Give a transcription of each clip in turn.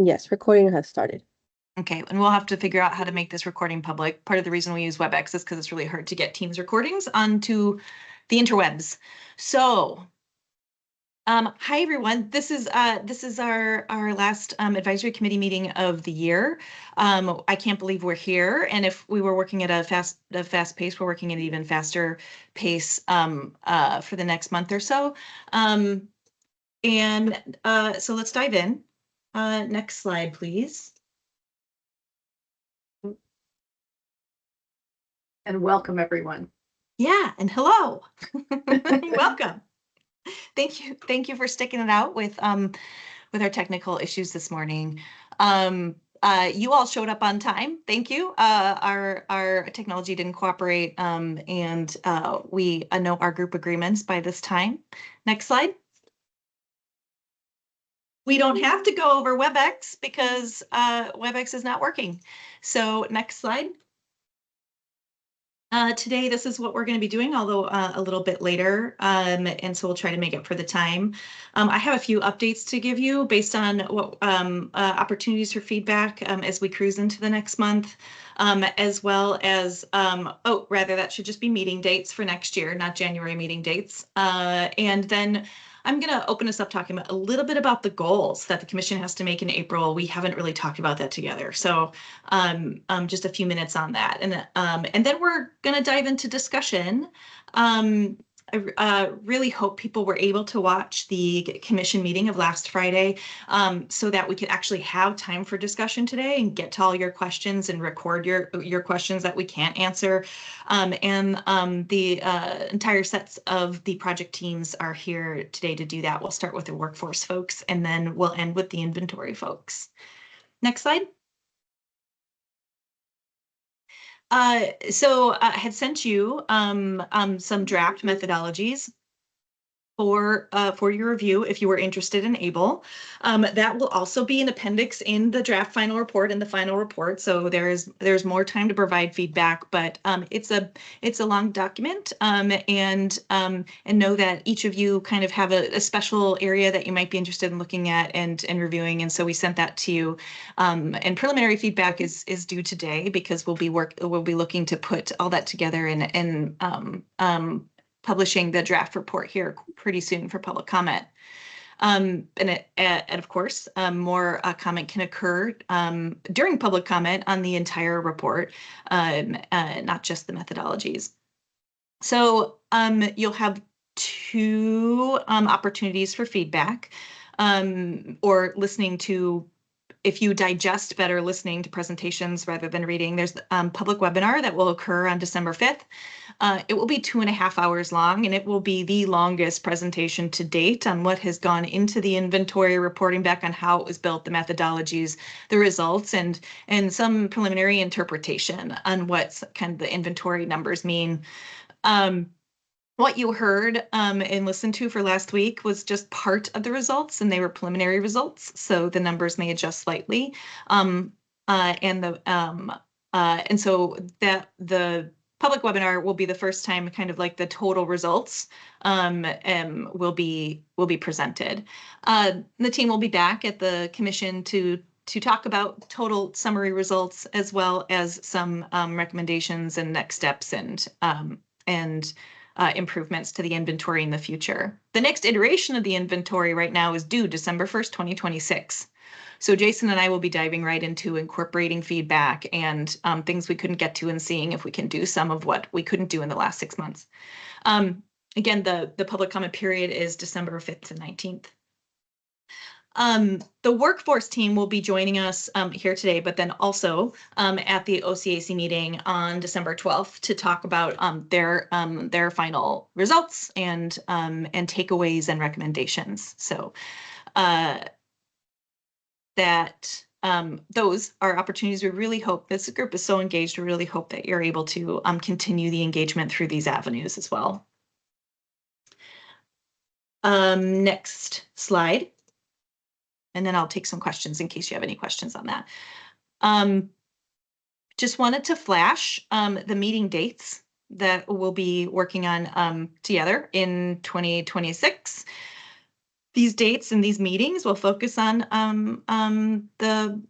Yes, recording has started. Okay, and we'll have to figure out how to make this recording public. Part of the reason we use WebEx is because it's really hard to get Teams recordings onto the interwebs. So, hi everyone. This is our last advisory committee meeting of the year. I can't believe we're here, and if we were working at a fast pace, we're working at an even faster pace for the next month or so. So let's dive in. Next slide, please. And welcome, everyone. Yeah, and hello. Welcome. Thank you for sticking it out with our technical issues this morning. You all showed up on time. Thank you. Our technology didn't cooperate, and we know our group agreements by this time. Next slide. We don't have to go over WebEx because WebEx is not working. So next slide. Today, this is what we're going to be doing, although a little bit later, and so we'll try to make it for the time. I have a few updates to give you based on what opportunities for feedback as we cruise into the next month, as well as, that should just be meeting dates for next year, not January meeting dates. And then I'm going to open us up talking about a little bit about the goals that the commission has to make in April. We haven't really talked about that together. So just a few minutes on that. And then we're going to dive into discussion. I really hope people were able to watch the commission meeting of last Friday so that we could actually have time for discussion today and get to all your questions and record your questions that we can't answer. The entire sets of the project teams are here today to do that. We'll start with the workforce folks, and then we'll end with the inventory folks. Next slide. So I had sent you some draft methodologies for your review if you were interested and able. That will also be an appendix in the draft final report and the final report. So there's more time to provide feedback, but it's a long document, and know that each of you kind of have a special area that you might be interested in looking at and reviewing. And so we sent that to you. And preliminary feedback is due today because we'll be looking to put all that together and publishing the draft report here pretty soon for public comment. And of course, more comment can occur during public comment on the entire report, not just the methodologies. So you'll have two opportunities for feedback or listening to. If you digest better listening to presentations rather than reading, there's a public webinar that will occur on December 5th. It will be 2.5 hours long, and it will be the longest presentation to date on what has gone into the inventory, reporting back on how it was built, the methodologies, the results, and some preliminary interpretation on what kind of the inventory numbers mean. What you heard and listened to for last week was just part of the results, and they were preliminary results, so the numbers may adjust slightly. And so that the public webinar will be the first time kind of like the total results will be presented. The team will be back at the commission to talk about total summary results as well as some recommendations and next steps and improvements to the inventory in the future. The next iteration of the inventory right now is due December 1st, 2026. So Jason and I will be diving right into incorporating feedback and things we couldn't get to and seeing if we can do some of what we couldn't do in the last 6 months. Again, the public comment period is December 5th to 19th. The workforce team will be joining us here today, but then also at the OCAC meeting on December 12th to talk about their final results and takeaways and recommendations. So those are opportunities. We really hope this group is so engaged. We really hope that you're able to continue the engagement through these avenues as well. Next slide. And then I'll take some questions in case you have any questions on that. Just wanted to flash the meeting dates that we'll be working on together in 2026. These dates and these meetings will focus on the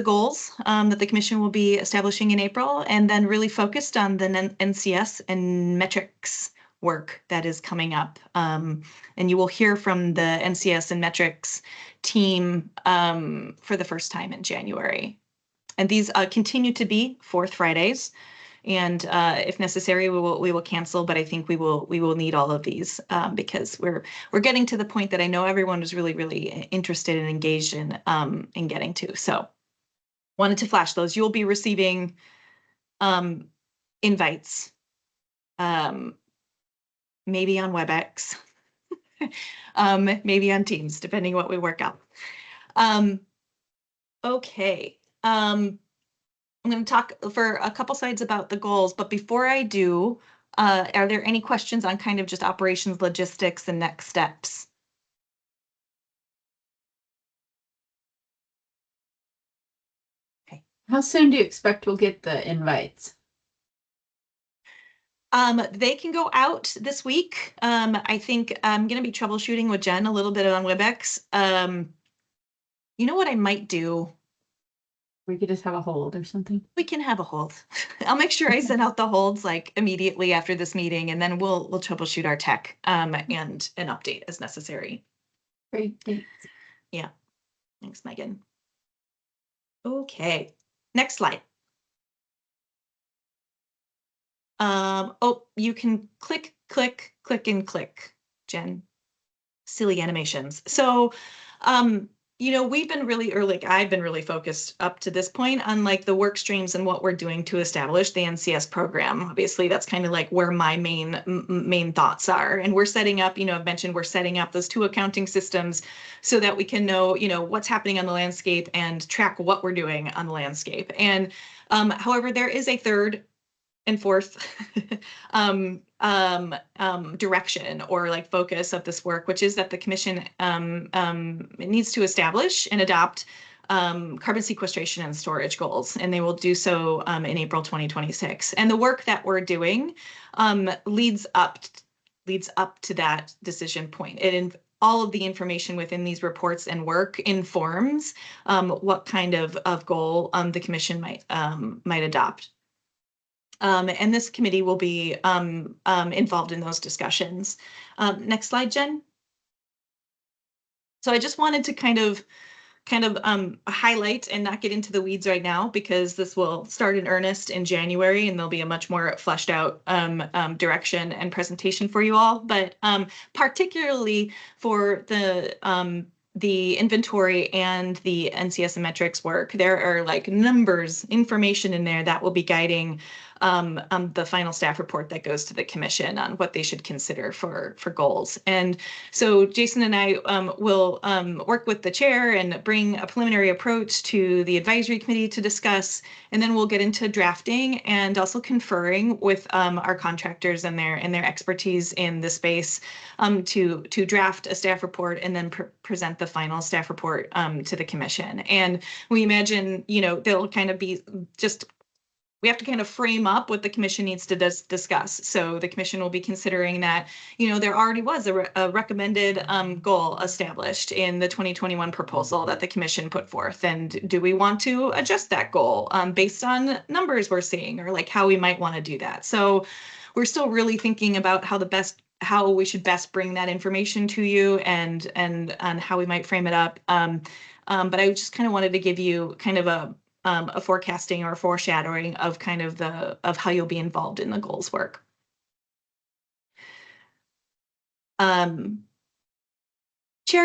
goals that the commission will be establishing in April, and then really focused on the NCS and metrics work that is coming up. And you will hear from the NCS and metrics team for the first time in January. And these continue to be fourth Fridays. And if necessary, we will cancel, but I think we will need all of these because we're getting to the point that I know everyone is really interested and engaged in getting to. So wanted to flash those. You'll be receiving invites, maybe on WebEx, maybe on Teams, depending what we work out. Okay. I'm going to talk for a couple slides about the goals, but before I do, are there any questions on kind of just operations, logistics, and next steps? Okay. How soon do you expect we'll get the invites? They can go out this week. I think I'm going to be troubleshooting with Jen a little bit on WebEx. You know what I might do? We could just have a hold or something. We can have a hold. I'll make sure I send out the holds like immediately after this meeting, and then we'll troubleshoot our tech and an update as necessary. Great, thanks. Yeah, thanks, Megan. Okay, next slide. Oh, you can click, and click, Jen. Silly animations. So, you know, we've been really, or like I've been really focused up to this point on like the work streams and what we're doing to establish the NCS program. Obviously, that's kind of like where my main thoughts are. And we're setting up, you know, I've mentioned we're setting up those 2 accounting systems so that we can know, you know, what's happening on the landscape and track what we're doing on the landscape. And however, there is a third and fourth direction or like focus of this work, which is that the commission needs to establish and adopt carbon sequestration and storage goals, and they will do so in April 2026. And the work that we're doing leads up to that decision point. All of the information within these reports and work informs what kind of goal the commission might adopt. And this committee will be involved in those discussions. Next slide, Jen. So I just wanted to kind of highlight and not get into the weeds right now, because this will start in earnest in January and there'll be a much more fleshed out direction and presentation for you all. But particularly for the inventory and the NCS and metrics work, there are like numbers, information in there that will be guiding the final staff report that goes to the commission on what they should consider for goals. And so Jason and I will work with the chair and bring a preliminary approach to the advisory committee to discuss, and then we'll get into drafting and also conferring with our contractors and their expertise in the space to draft a staff report and then present the final staff report to the commission. And we imagine, you know, they'll kind of be just, we have to kind of frame up what the commission needs to discuss. So the commission will be considering that, you know, there already was a recommended goal established in the 2021 proposal that the commission put forth. And do we want to adjust that goal based on numbers we're seeing, or like how we might want to do that? So we're still really thinking about how we should best bring that information to you and how we might frame it up. But I just kind of wanted to give you kind of a forecasting or foreshadowing of kind of of how you'll be involved in the goals work. Chair,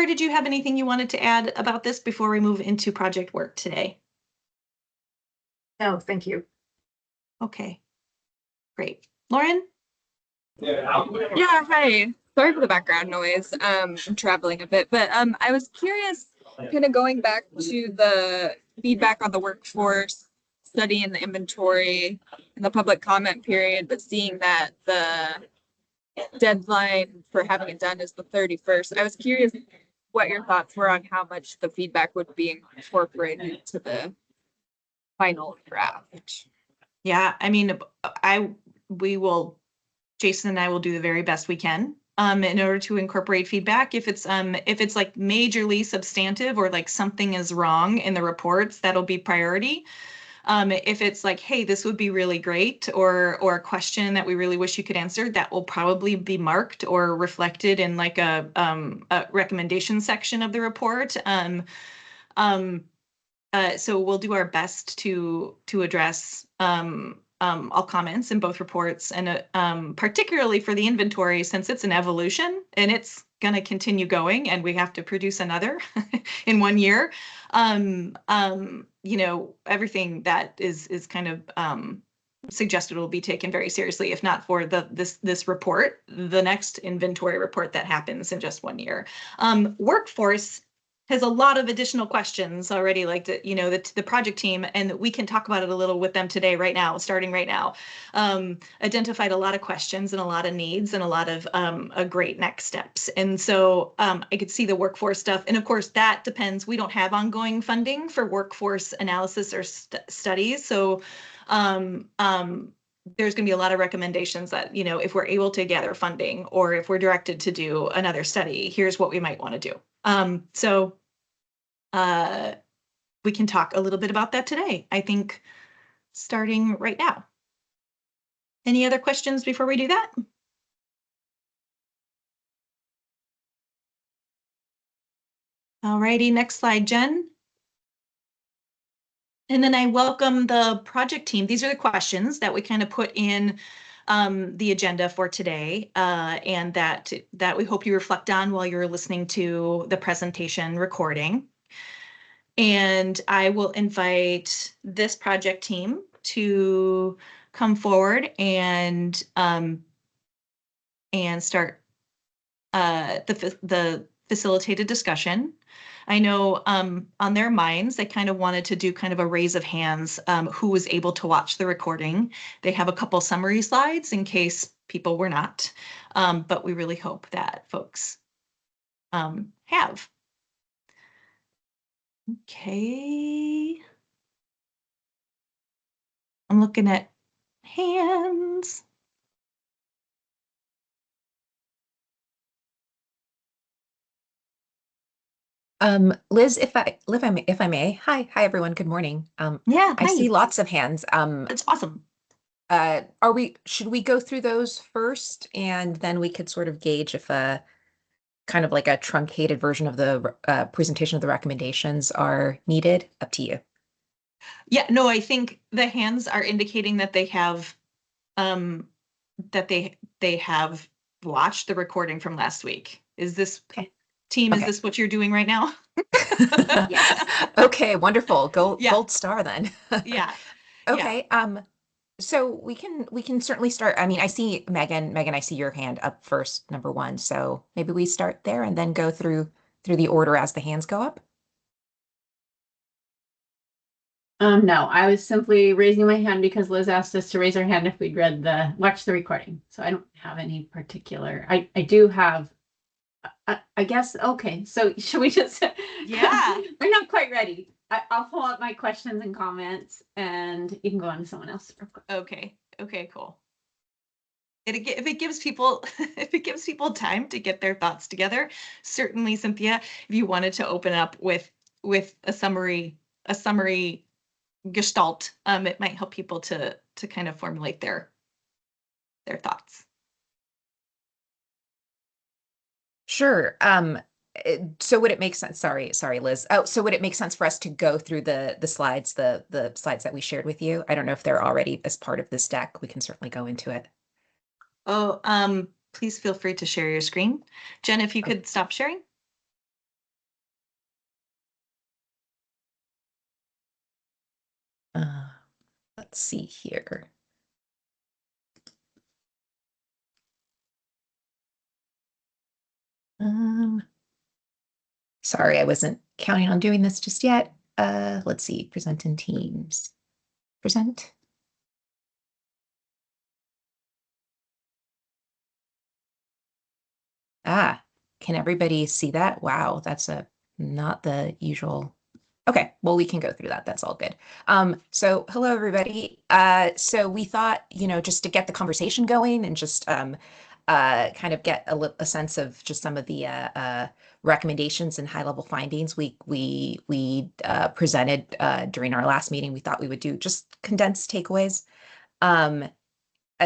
did you have anything you wanted to add about this before we move into project work today? No, thank you. Okay, great. Lauren? Yeah, hi. Sorry for the background noise. I'm traveling a bit, but I was curious, kind of going back to the feedback on the workforce study and the inventory and the public comment period, but seeing that the deadline for having it done is the 31st. I was curious what your thoughts were on how much the feedback would be incorporated into the final draft. Yeah, I mean, Jason and I will do the very best we can in order to incorporate feedback. If it's like majorly substantive or like something is wrong in the reports, that'll be priority. If it's like, hey, this would be really great, or a question that we really wish you could answer, that will probably be marked or reflected in like a recommendation section of the report. So we'll do our best to address all comments in both reports, and particularly for the inventory, since it's an evolution and it's going to continue going, and we have to produce another in 1 year. You know, everything that is kind of suggested will be taken very seriously. If not for this report, the next inventory report that happens in just 1 year. Workforce has a lot of additional questions already, like the project team, and we can talk about it a little with them today, right now, starting right now. Identified a lot of questions and a lot of needs and a lot of great next steps. And so I could see the workforce stuff. And of course, that depends. We don't have ongoing funding for workforce analysis or studies. So there's going to be a lot of recommendations that, if we're able to gather funding, or if we're directed to do another study, here's what we might want to do. So we can talk a little bit about that today, I think, starting right now. Any other questions before we do that? All righty, next slide, Jen. And then I welcome the project team. These are the questions that we kind of put in the agenda for today, and that we hope you reflect on while you're listening to the presentation recording. And I will invite this project team to come forward and start the facilitated discussion. I know on their minds, they kind of wanted to do kind of a raise of hands, who was able to watch the recording. They have a couple summary slides in case people were not, but we really hope that folks have. Okay. I'm looking at hands. Liz, if I may, hi everyone, good morning. Yeah, I hi. see lots of hands. That's awesome. Should we go through those first, and then we could sort of gauge if kind of like a truncated version of the presentation of the recommendations are needed? Up to you. Yeah, no, I think the hands are indicating that they have they have watched the recording from last week. Is this Okay. Team, Okay. is this what you're doing right now? Yes. Okay, wonderful. Yeah. Gold star then. Yeah. Okay. So we can certainly start. I mean, I see Megan, I see your hand up first, number one. So maybe we start there and then go through the order as the hands go up. No, I was simply raising my hand because Liz asked us to raise our hand if we'd watched the recording. So I don't have any particular, I do have, I guess, okay. So should we just? Yeah. I'm not quite ready. I'll pull up my questions and comments, and you can go on to someone else. Okay. Okay, cool. If it gives people if it gives people time to get their thoughts together, certainly, Cynthia, if you wanted to open up with a summary gestalt, it might help people to kind of formulate their thoughts. Sure. So would it make sense? Sorry, Liz. Oh, so would it make sense for us to go through the slides, the slides that we shared with you? I don't know if they're already as part of this deck. We can certainly go into it. Oh, please feel free to share your screen. Jen, if you could stop sharing. Let's see here. Sorry, I wasn't counting on doing this just yet. Let's see, present in Teams. Present. Can everybody see that? Wow, that's not the usual. Okay, well, we can go through that. That's all good. So hello, everybody. So we thought, just to get the conversation going and just kind of get a sense of just some of the recommendations and high level findings we presented during our last meeting. We thought we would do just condensed takeaways.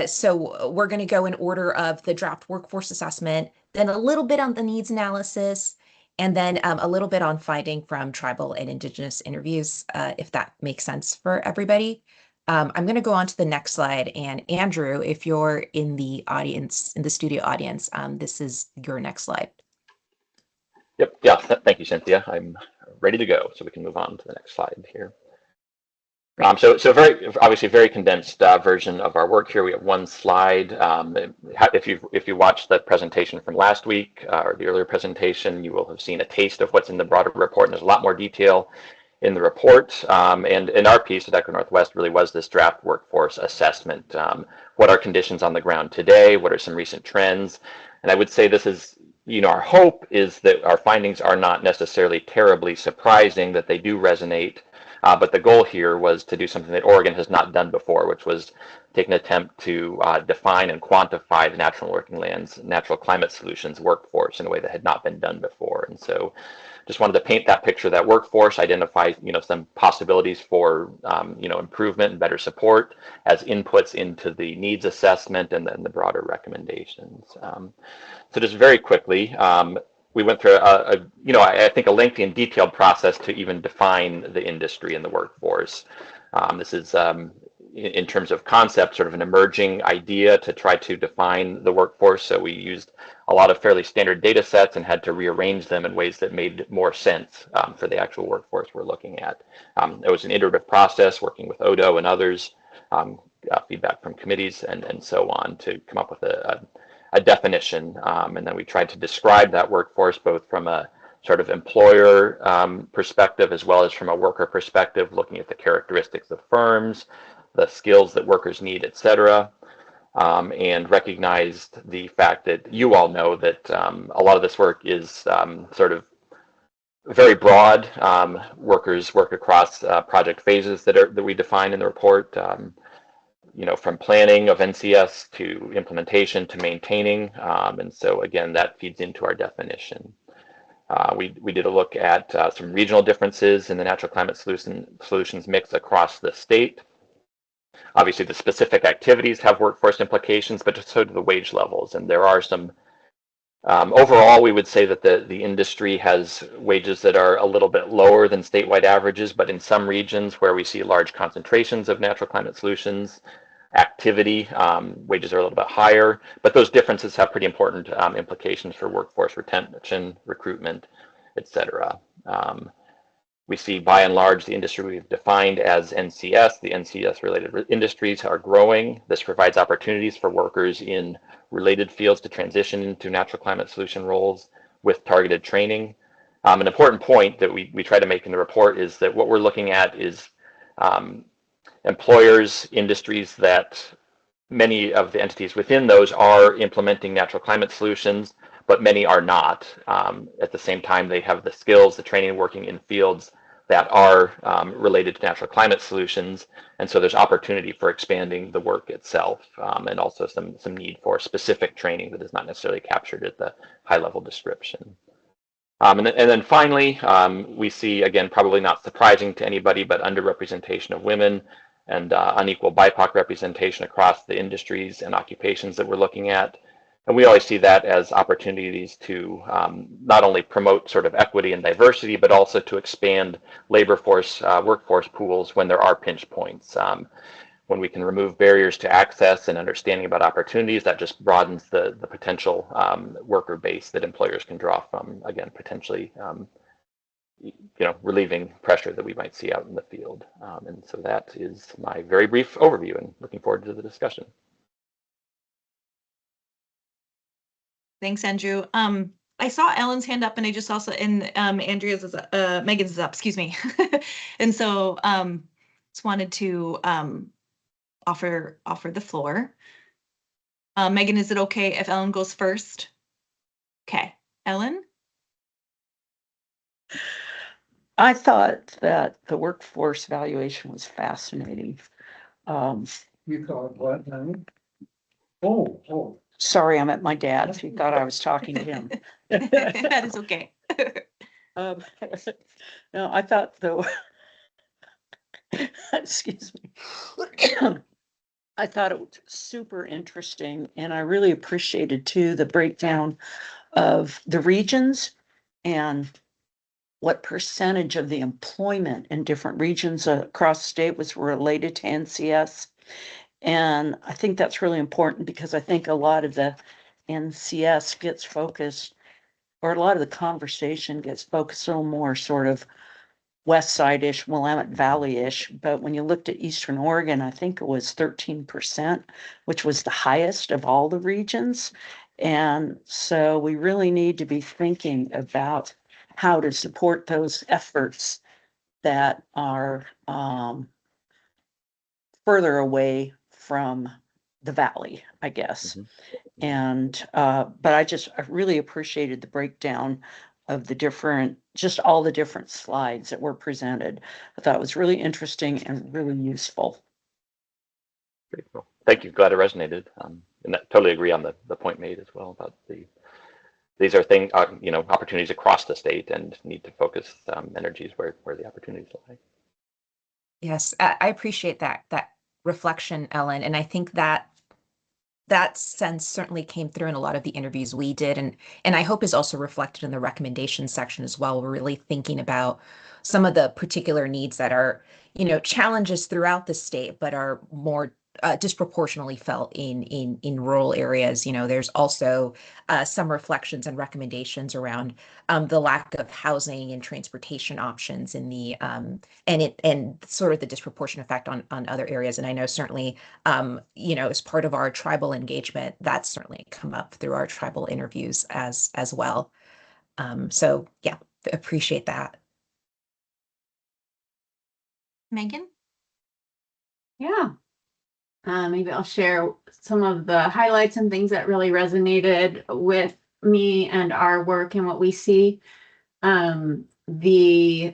So we're going to go in order of the draft workforce assessment, then a little bit on the needs analysis, and then a little bit on finding from tribal and Indigenous interviews, if that makes sense for everybody. I'm going to go on to the next slide. And Andrew, if you're in the audience, in the studio audience, this is your next slide. Yep. Yeah. Thank you, Cynthia. I'm ready to go. So we can move on to the next slide here. So very obviously very condensed version of our work here. We have one slide. If you watched the presentation from last week or the earlier presentation, you will have seen a taste of what's in the broader report. And there's a lot more detail in the report. And in our piece at Echo Northwest really was this draft workforce assessment. What are conditions on the ground today? What are some recent trends? And I would say this is, our hope is that our findings are not necessarily terribly surprising, that they do resonate. But the goal here was to do something that Oregon has not done before, which was take an attempt to define and quantify the Natural Working Lands, Natural Climate Solutions workforce in a way that had not been done before. And so just wanted to paint that picture of that workforce, identify some possibilities for improvement and better support as inputs into the needs assessment and then the broader recommendations. So just very quickly, we went through I think a lengthy and detailed process to even define the industry and the workforce. This is in terms of concept, sort of an emerging idea to try to define the workforce. So we used a lot of fairly standard data sets and had to rearrange them in ways that made more sense for the actual workforce we're looking at. It was an iterative process working with Odo and others, feedback from committees and so on to come up with a definition. And then we tried to describe that workforce both from a sort of employer perspective as well as from a worker perspective, looking at the characteristics of firms, the skills that workers need, et cetera, and recognized the fact that you all know that a lot of this work is sort of very broad. Workers work across project phases that we define in the report. From planning of NCS to implementation to maintaining. And so again, that feeds into our definition. We did a look at some regional differences in the natural climate solutions mix across the state. Obviously, the specific activities have workforce implications, but so do the wage levels. And there are some, overall, we would say that the industry has wages that are a little bit lower than statewide averages, but in some regions where we see large concentrations of natural climate solutions activity, wages are a little bit higher, but those differences have pretty important implications for workforce retention, recruitment, et cetera. We see by and large the industry we've defined as NCS, the NCS related industries are growing. This provides opportunities for workers in related fields to transition into natural climate solution roles with targeted training. An important point that we try to make in the report is that what we're looking at is employers, industries that many of the entities within those are implementing natural climate solutions, but many are not. At the same time, they have the skills, the training, working in fields that are related to natural climate solutions. And so there's opportunity for expanding the work itself, and also some need for specific training that is not necessarily captured at the high level description. And then finally, we see, again, probably not surprising to anybody, but underrepresentation of women and unequal BIPOC representation across the industries and occupations that we're looking at. And we always see that as opportunities to not only promote sort of equity and diversity, but also to expand labor force, workforce pools when there are pinch points. When we can remove barriers to access and understanding about opportunities, that just broadens the potential worker base that employers can draw from, again, potentially relieving pressure that we might see out in the field. And so that is my very brief overview, and looking forward to the discussion. Thanks, Andrew. I saw Ellen's hand up, and I just also, and Andrea's is Megan's is up, excuse me. And so just wanted to offer the floor. Megan, is it okay if Ellen goes first? Okay, Ellen? I thought that the workforce evaluation was fascinating. You thought what, honey? Oh, Sorry, I'm at my dad's. He thought I was talking to him. That is okay. Um, No, I thought though, excuse me. I thought it was super interesting, and I really appreciated too the breakdown of the regions and what percentage of the employment in different regions across the state was related to NCS. And I think that's really important because I think a lot of the NCS gets focused, or a lot of the conversation gets focused a little more sort of west side-ish, Willamette Valley-ish. But when you looked at Eastern Oregon, I think it was 13%, which was the highest of all the regions. And so we really need to be thinking about how to support those efforts that are further away from the valley, I guess. And but I really appreciated the breakdown of the different, just all the different slides that were presented. I thought it was really interesting and really useful. Great. Well, thank you. Glad it resonated. And I totally agree on the point made as well about these are things, opportunities across the state, and need to focus energies where the opportunities lie. Yes, I appreciate that reflection, Ellen, and I think that sense certainly came through in a lot of the interviews we did, and I hope is also reflected in the recommendation section as well. We're really thinking about some of the particular needs that are, challenges throughout the state, but are more disproportionately felt in rural areas. There's also some reflections and recommendations around the lack of housing and transportation options in the and sort of the disproportionate effect on other areas. And I know certainly, as part of our tribal engagement, that's certainly come up through our tribal interviews as well. So yeah, appreciate that. Megan? Yeah. Maybe I'll share some of the highlights and things that really resonated with me and our work and what we see. In the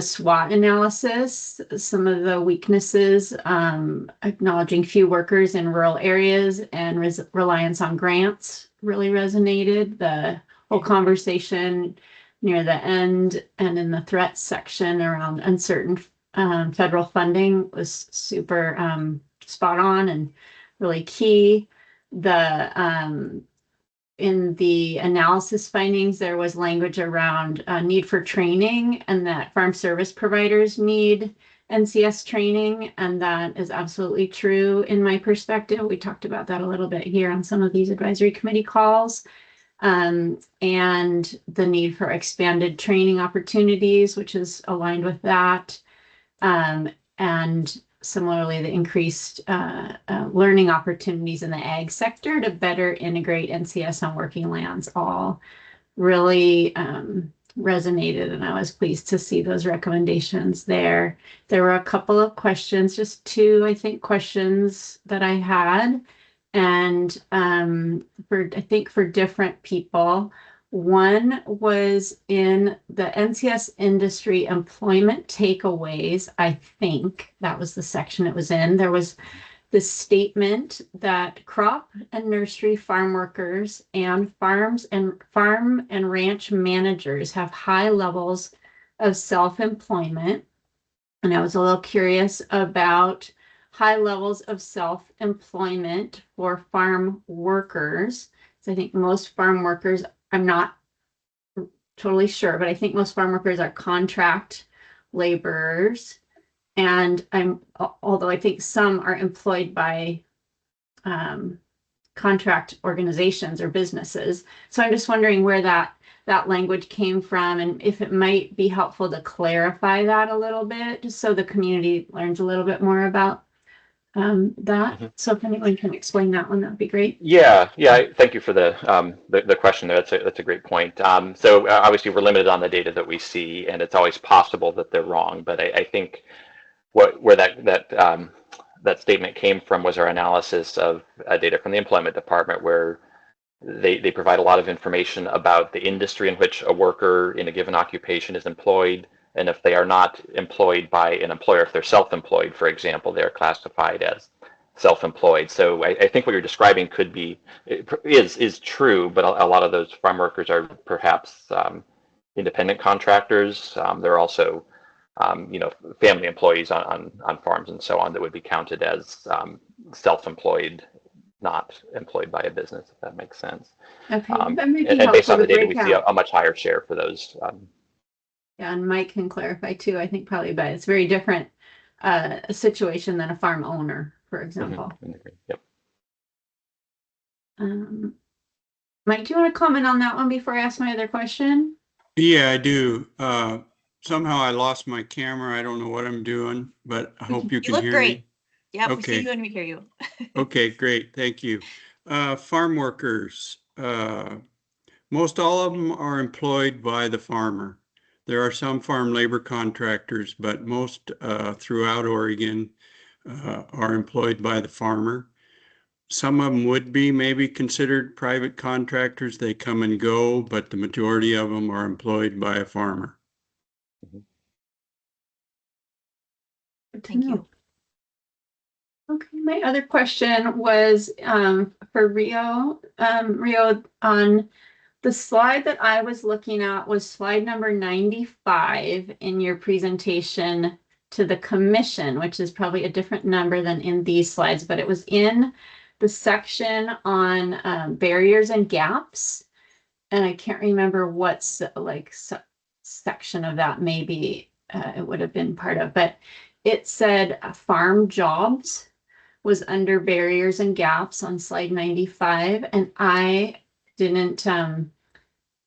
SWOT analysis, some of the weaknesses, acknowledging few workers in rural areas and reliance on grants really resonated. The whole conversation near the end and in the threats section around uncertain federal funding was super spot on and really key. In the analysis findings, there was language around need for training, and that farm service providers need NCS training, and that is absolutely true in my perspective. We talked about that a little bit here on some of these advisory committee calls. And the need for expanded training opportunities, which is aligned with that. And similarly, the increased learning opportunities in the ag sector to better integrate NCS on working lands all really resonated, and I was pleased to see those recommendations there. There were a couple of questions, just two, I think, questions that I had, and for different people. One was in the NCS industry employment takeaways. I think that was the section it was in. There was the statement that crop and nursery farm workers and farm and ranch managers have high levels of self-employment. And I was a little curious about high levels of self-employment for farm workers. So I think most farm workers, I'm not totally sure, but I think most farm workers are contract laborers. And although I think some are employed by contract organizations or businesses. So I'm just wondering where that language came from, and if it might be helpful to clarify that a little bit, just so the community learns a little bit more about that. So if anyone can explain that one, that'd be great. Yeah. Thank you for the question there. That's a great point. So obviously we're limited on the data that we see, and it's always possible that they're wrong. But I think where that statement came from was our analysis of data from the employment department, where they provide a lot of information about the industry in which a worker in a given occupation is employed. And if they are not employed by an employer, if they're self-employed, for example, they're classified as self-employed. So I think what you're describing could be, is true, but a lot of those farm workers are perhaps independent contractors. They're also, family employees on farms and so on that would be counted as self-employed, not employed by a business, if that makes sense. Okay, And that might be based on helpful the to data, break we see out. a much higher share for those. Yeah, and Mike can clarify too, I think probably, but it's very different situation than a farm owner, for example. Yep. Mike, do you want to comment on that one before I ask my other question? Yeah, I do. Somehow I lost my camera. I don't know what I'm doing, but I hope you You can look hear great. me. Yep, we see Okay. you and we hear you. Okay, great. Thank you. Farm workers. Most all of them are employed by the farmer. There are some farm labor contractors, but most throughout Oregon are employed by the farmer. Some of them would be maybe considered private contractors. They come and go, but the majority of them are employed by a farmer. Thank you. Okay, my other question was for Rio. Rio, on the slide that I was looking at was slide number 95 in your presentation to the commission, which is probably a different number than in these slides, but it was in the section on barriers and gaps. And I can't remember what's section of that maybe it would have been part of, but it said farm jobs was under barriers and gaps on slide 95. And I didn't,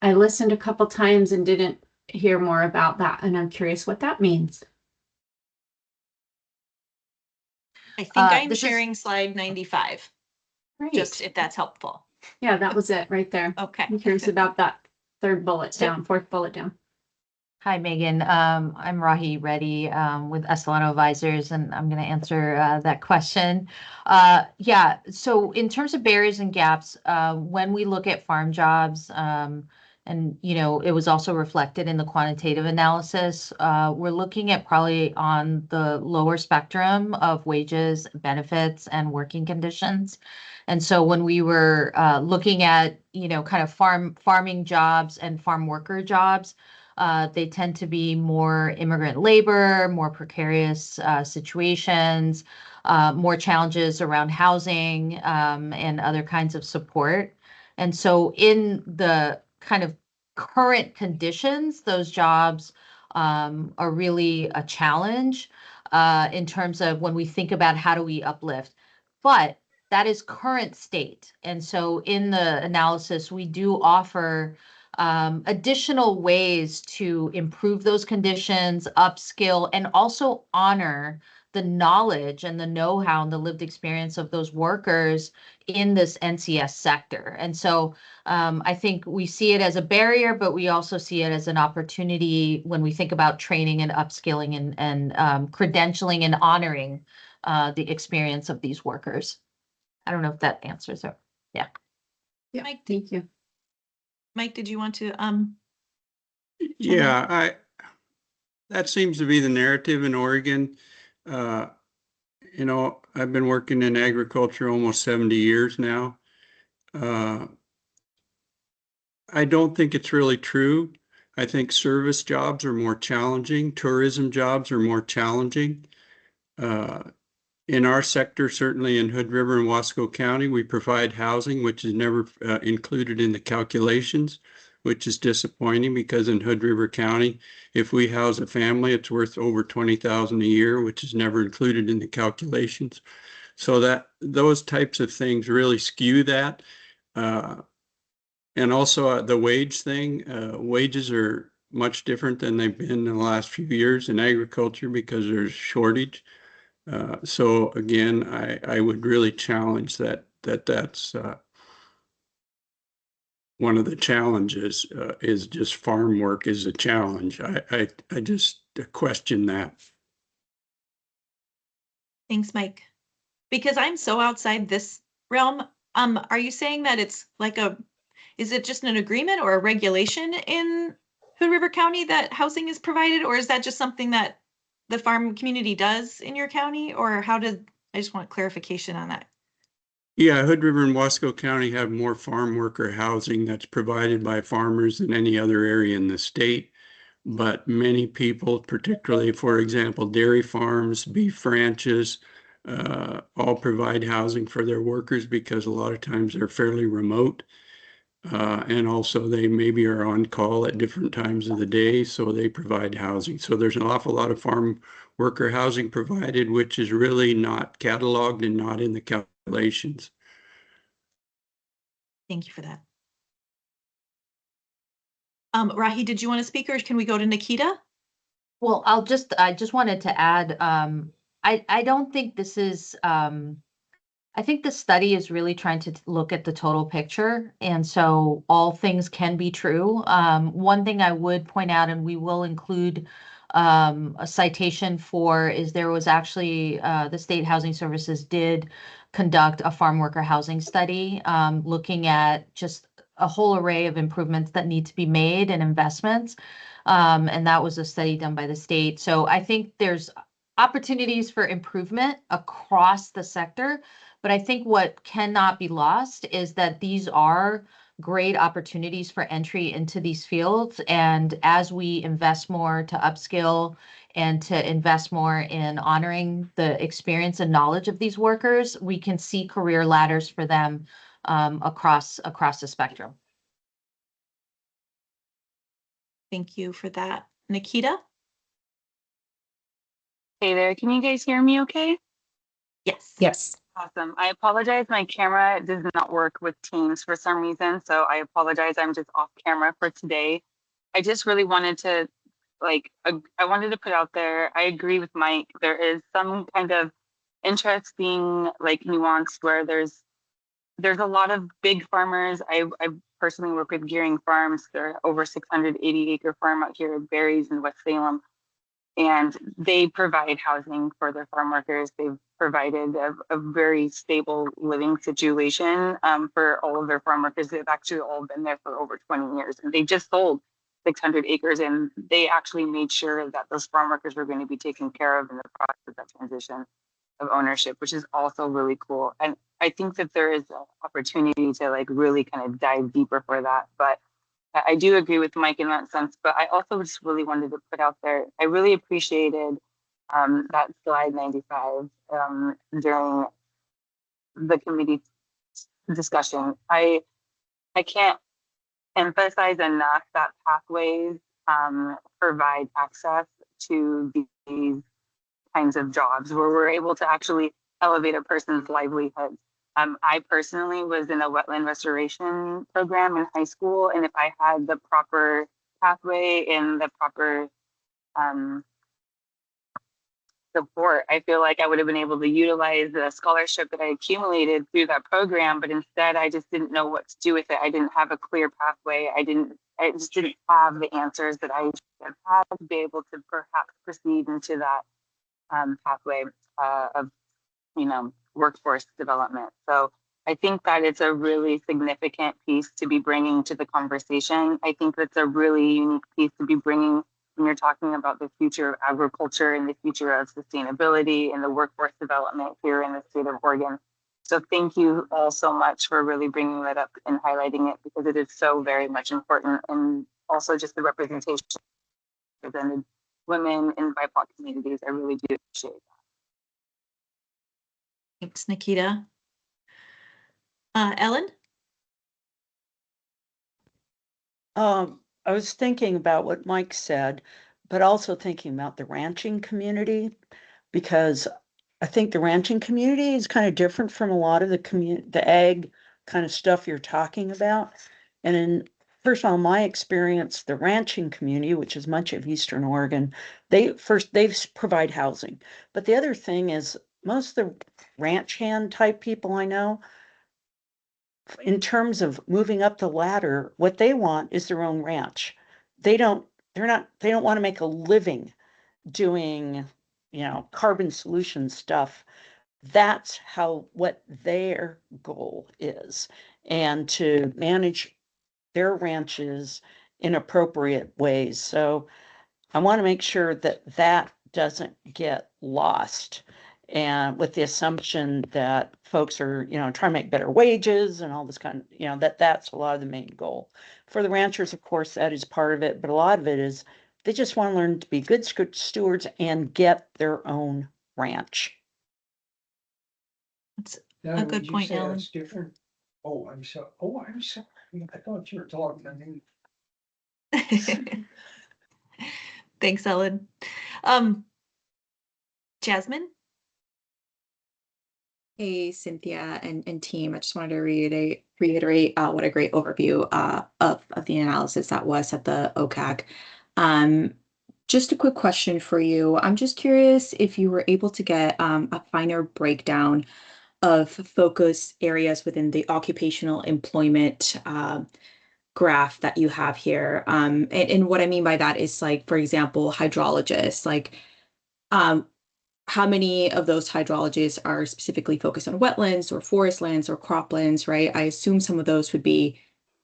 I listened a couple times and didn't hear more about that. And I'm curious what that means. I think I'm this is- sharing slide 95, Right. just if that's helpful. Yeah, that was it right there. Okay. I'm curious about that third bullet So- down, fourth bullet down. Hi, Megan. I'm Rahi Reddy with Estelano Advisors, and I'm going to answer that question. Yeah, so in terms of barriers and gaps, when we look at farm jobs, and it was also reflected in the quantitative analysis, we're looking at probably on the lower spectrum of wages, benefits, and working conditions. And so when we were looking at, kind of farming jobs and farm worker jobs, they tend to be more immigrant labor, more precarious situations, more challenges around housing and other kinds of support. And so in the kind of current conditions, those jobs are really a challenge in terms of when we think about how do we uplift. But that is current state. And so in the analysis, we do offer additional ways to improve those conditions, upskill, and also honor the knowledge and the know-how and the lived experience of those workers in this NCS sector. And so I think we see it as a barrier, but we also see it as an opportunity when we think about training and upskilling and credentialing and honoring the experience of these workers. I don't know if that answers it. Yeah. Yeah, Mike, thank you. Mike, did you want to? Yeah, that seems to be the narrative in Oregon. I've been working in agriculture almost 70 years now. I don't think it's really true. I think service jobs are more challenging. Tourism jobs are more challenging. In our sector, certainly in Hood River and Wasco County, we provide housing, which is never included in the calculations, which is disappointing because in Hood River County, if we house a family, it's worth over $20,000 a year, which is never included in the calculations. So that those types of things really skew that. And also the wage thing, wages are much different than they've been in the last few years in agriculture because there's shortage. So again, I would really challenge that's one of the challenges is just farm work is a challenge. I just question that. Thanks, Mike. Because I'm so outside this realm, are you saying that it's like is it just an agreement or a regulation in Hood River County that housing is provided, or is that just something that the farm community does in your county, or how I just want clarification on that. Yeah, Hood River and Wasco County have more farm worker housing that's provided by farmers than any other area in the state. But many people, particularly, for example, dairy farms, beef ranches, all provide housing for their workers because a lot of times they're fairly remote. And also they maybe are on call at different times of the day, so they provide housing. So there's an awful lot of farm worker housing provided, which is really not cataloged and not in the calculations. Thank you for that. Rahi, did you want to speak, or can we go to Nikita? Well, I just wanted to add, I don't think this is, I think the study is really trying to look at the total picture. And so all things can be true. One thing I would point out, and we will include a citation for, is there was actually, the State Housing Services did conduct a farm worker housing study, looking at just a whole array of improvements that need to be made and investments. And that was a study done by the state. So I think there's opportunities for improvement across the sector. But I think what cannot be lost is that these are great opportunities for entry into these fields. And as we invest more to upskill and to invest more in honoring the experience and knowledge of these workers, we can see career ladders for them across the spectrum. Thank you for that. Nikita? Hey there, can you guys hear me okay? Yes. Yes. Awesome. I apologize. My camera does not work with Teams for some reason, so I apologize. I'm just off camera for today. I just really wanted to, I wanted to put out there, I agree with Mike. There is some kind of interesting, nuance where there's a lot of big farmers. I personally work with Gearing Farms. They're over 680-acre farm out here at Berries in West Salem. And they provide housing for their farm workers. They've provided a very stable living situation for all of their farm workers. They've actually all been there for over 20 years. And they just sold 600 acres, and they actually made sure that those farm workers were going to be taken care of in the process of that transition of ownership, which is also really cool. And I think that there is an opportunity to really kind of dive deeper for that. But I do agree with Mike in that sense, but I also just really wanted to put out there, I really appreciated that slide 95 during the committee discussion. I can't emphasize enough that pathways provide access to these kinds of jobs where we're able to actually elevate a person's livelihood. I personally was in a wetland restoration program in high school, and if I had the proper pathway and the proper support, I feel like I would have been able to utilize the scholarship that I accumulated through that program, but instead I just didn't know what to do with it. I didn't have a clear pathway. I just didn't have the answers that I should have had to be able to perhaps proceed into that pathway of workforce development. So I think that it's a really significant piece to be bringing to the conversation. I think that's a really unique piece to be bringing when you're talking about the future of agriculture and the future of sustainability and the workforce development here in the state of Oregon. So thank you all so much for really bringing that up and highlighting it, because it is so very much important. And also just the representation of represented women in BIPOC communities. I really do appreciate that. Thanks, Nikita. Ellen? I was thinking about what Mike said, but also thinking about the ranching community, because I think the ranching community is kind of different from a lot of the ag kind of stuff you're talking about. And in first of all, my experience, the ranching community, which is much of Eastern Oregon, they provide housing. But the other thing is most of the ranch hand type people I know, in terms of moving up the ladder, what they want is their own ranch. They don't want to make a living doing, carbon solution stuff. That's what their goal is, and to manage their ranches in appropriate ways. So I want to make sure that that doesn't get lost. and with the assumption that folks are, trying to make better wages and all this kind of, that's a lot of the main goal. For the ranchers, of course, that is part of it, but a lot of it is they just want to learn to be good stewards and get their own ranch. That's a good point, Ellen. Different. Oh, I'm sorry. I thought you were talking to me. Thanks, Ellen. Jasmine? Hey, Cynthia and team. I just wanted to reiterate what a great overview of the analysis that was at the OCAG. Just a quick question for you. I'm just curious if you were able to get a finer breakdown of focus areas within the occupational employment graph that you have here. And what I mean by that is, like, for example, hydrologists, like how many of those hydrologists are specifically focused on wetlands or forest lands or croplands, right? I assume some of those would be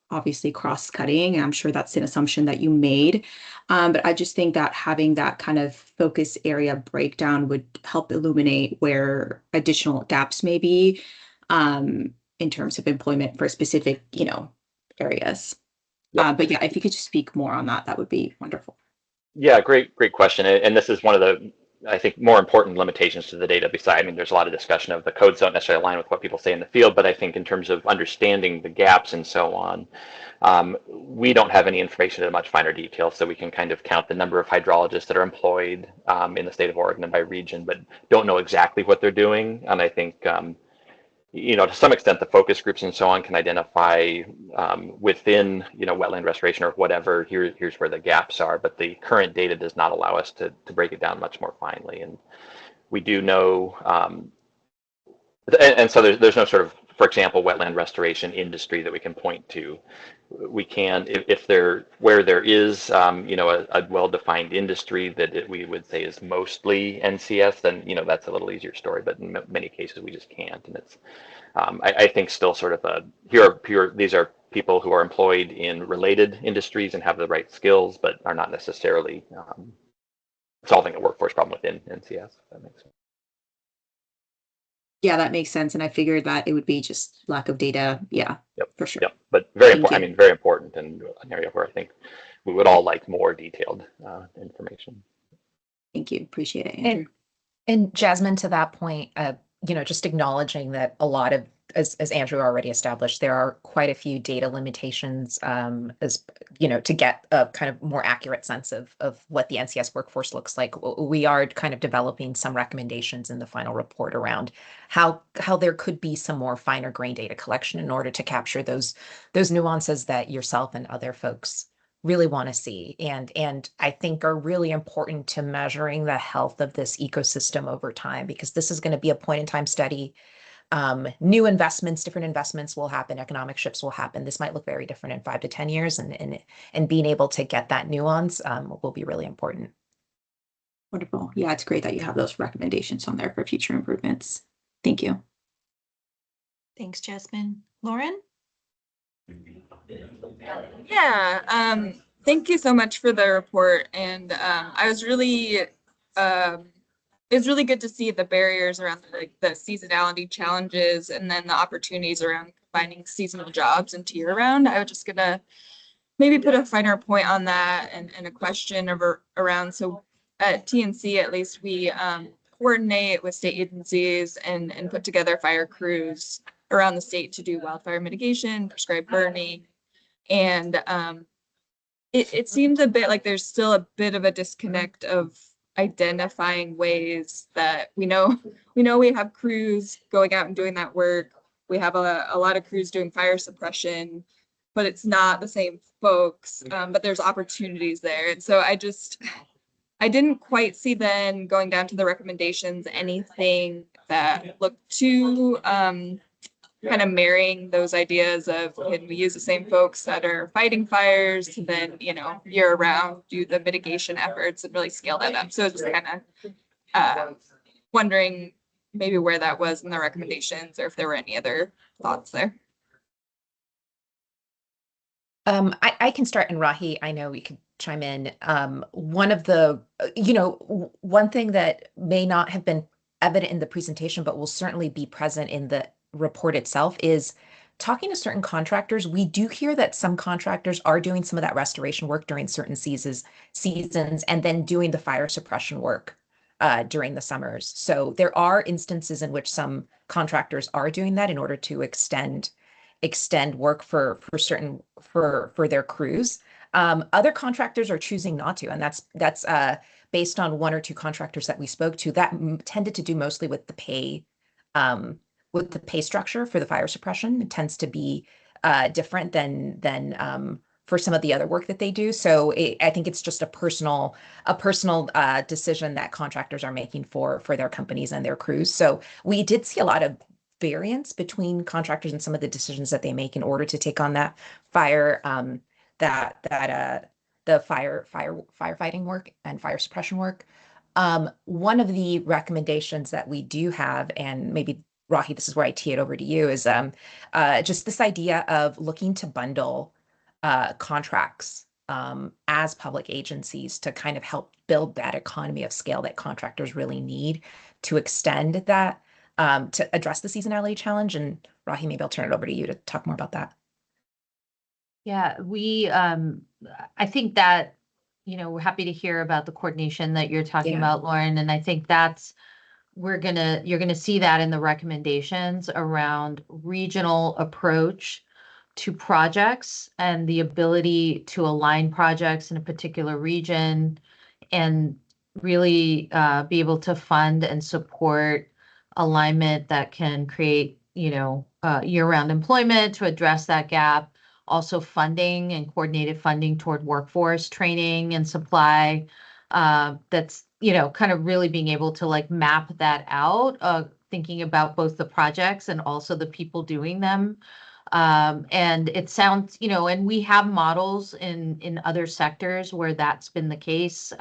obviously cross-cutting, and I'm sure that's an assumption that you made. But I just think that having that kind of focus area breakdown would help illuminate where additional gaps may be in terms of employment for specific, areas. But yeah, if you could just speak more on that, that would be wonderful. Yeah, great question. And this is one of the, I think, more important limitations to the data. Besides, there's a lot of discussion of the codes don't necessarily align with what people say in the field, but I think in terms of understanding the gaps and so on, we don't have any information at a much finer detail, so we can kind of count the number of hydrologists that are employed in the state of Oregon and by region, but don't know exactly what they're doing. And I think, to some extent, the focus groups and so on can identify within, wetland restoration or whatever, here's where the gaps are, but the current data does not allow us to break it down much more finely. And we do know, and so there's no sort of, for example, wetland restoration industry that we can point to. We can, where there is, a well-defined industry that we would say is mostly NCS, then, that's a little easier story, but in many cases we just can't. And it's, I think still sort of these are people who are employed in related industries and have the right skills, but are not necessarily solving a workforce problem within NCS, if that makes sense. Yeah, that makes sense. And I figured that it would be just lack of data. Yeah, yep, for sure. Yep. But very important. Very important, and an area where I think we would all like more detailed information. Thank you. Appreciate it, Andrew. And Jasmine, to that point, just acknowledging that a lot of, as Andrew already established, there are quite a few data limitations to get a kind of more accurate sense of what the NCS workforce looks like. We are kind of developing some recommendations in the final report around how there could be some more finer grain data collection in order to capture those nuances that yourself and other folks really want to see, and I think are really important to measuring the health of this ecosystem over time, because this is going to be a point in time study. New investments, different investments will happen, economic shifts will happen. This might look very different in 5 to 10 years, and being able to get that nuance will be really important. Wonderful. Yeah, it's great that you have those recommendations on there for future improvements. Thank you. Thanks, Jasmine. Lauren? Yeah, thank you so much for the report. And I was really, it was really good to see the barriers around the seasonality challenges and then the opportunities around finding seasonal jobs into year-round. I was just gonna maybe put a finer point on that and a question around. So at TNC, at least, we coordinate with state agencies and put together fire crews around the state to do wildfire mitigation, prescribed burning. And it seems a bit like there's still a bit of a disconnect of identifying ways that we know we have crews going out and doing that work. We have a lot of crews doing fire suppression, but it's not the same folks, but there's opportunities there. And so I didn't quite see then, going down to the recommendations, anything that looked too kind of marrying those ideas of, can we use the same folks that are fighting fires to then, year round do the mitigation efforts and really scale that up. So just kind of wondering maybe where that was in the recommendations, or if there were any other thoughts there. I can start, and Rahi, I know we could chime in. One of the, one thing that may not have been evident in the presentation, but will certainly be present in the report itself, is talking to certain contractors. We do hear that some contractors are doing some of that restoration work during certain seasons, and then doing the fire suppression work during the summers. So there are instances in which some contractors are doing that in order to extend work for their crews. Other contractors are choosing not to, and that's based on one or two contractors that we spoke to that tended to do mostly with the pay structure for the fire suppression. It tends to be different than for some of the other work that they do. So I think it's just a personal decision that contractors are making for their companies and their crews. So we did see a lot of variance between contractors and some of the decisions that they make in order to take on that the firefighting work and fire suppression work. One of the recommendations that we do have, and maybe Rahi, this is where I tee it over to you, is just this idea of looking to bundle contracts as public agencies to kind of help build that economy of scale that contractors really need to extend that, to address the seasonality challenge. And Rahi, maybe I'll turn it over to you to talk more about that. Yeah, I think that, we're happy to hear about the coordination that you're talking about, Lauren. And I think you're gonna see that in the recommendations around regional approach to projects and the ability to align projects in a particular region and really be able to fund and support alignment that can create, year-round employment to address that gap. Also funding and coordinated funding toward workforce training and supply. That's, kind of really being able to like map that out, thinking about both the projects and also the people doing them. And it sounds, and we have models in other sectors where that's been the case.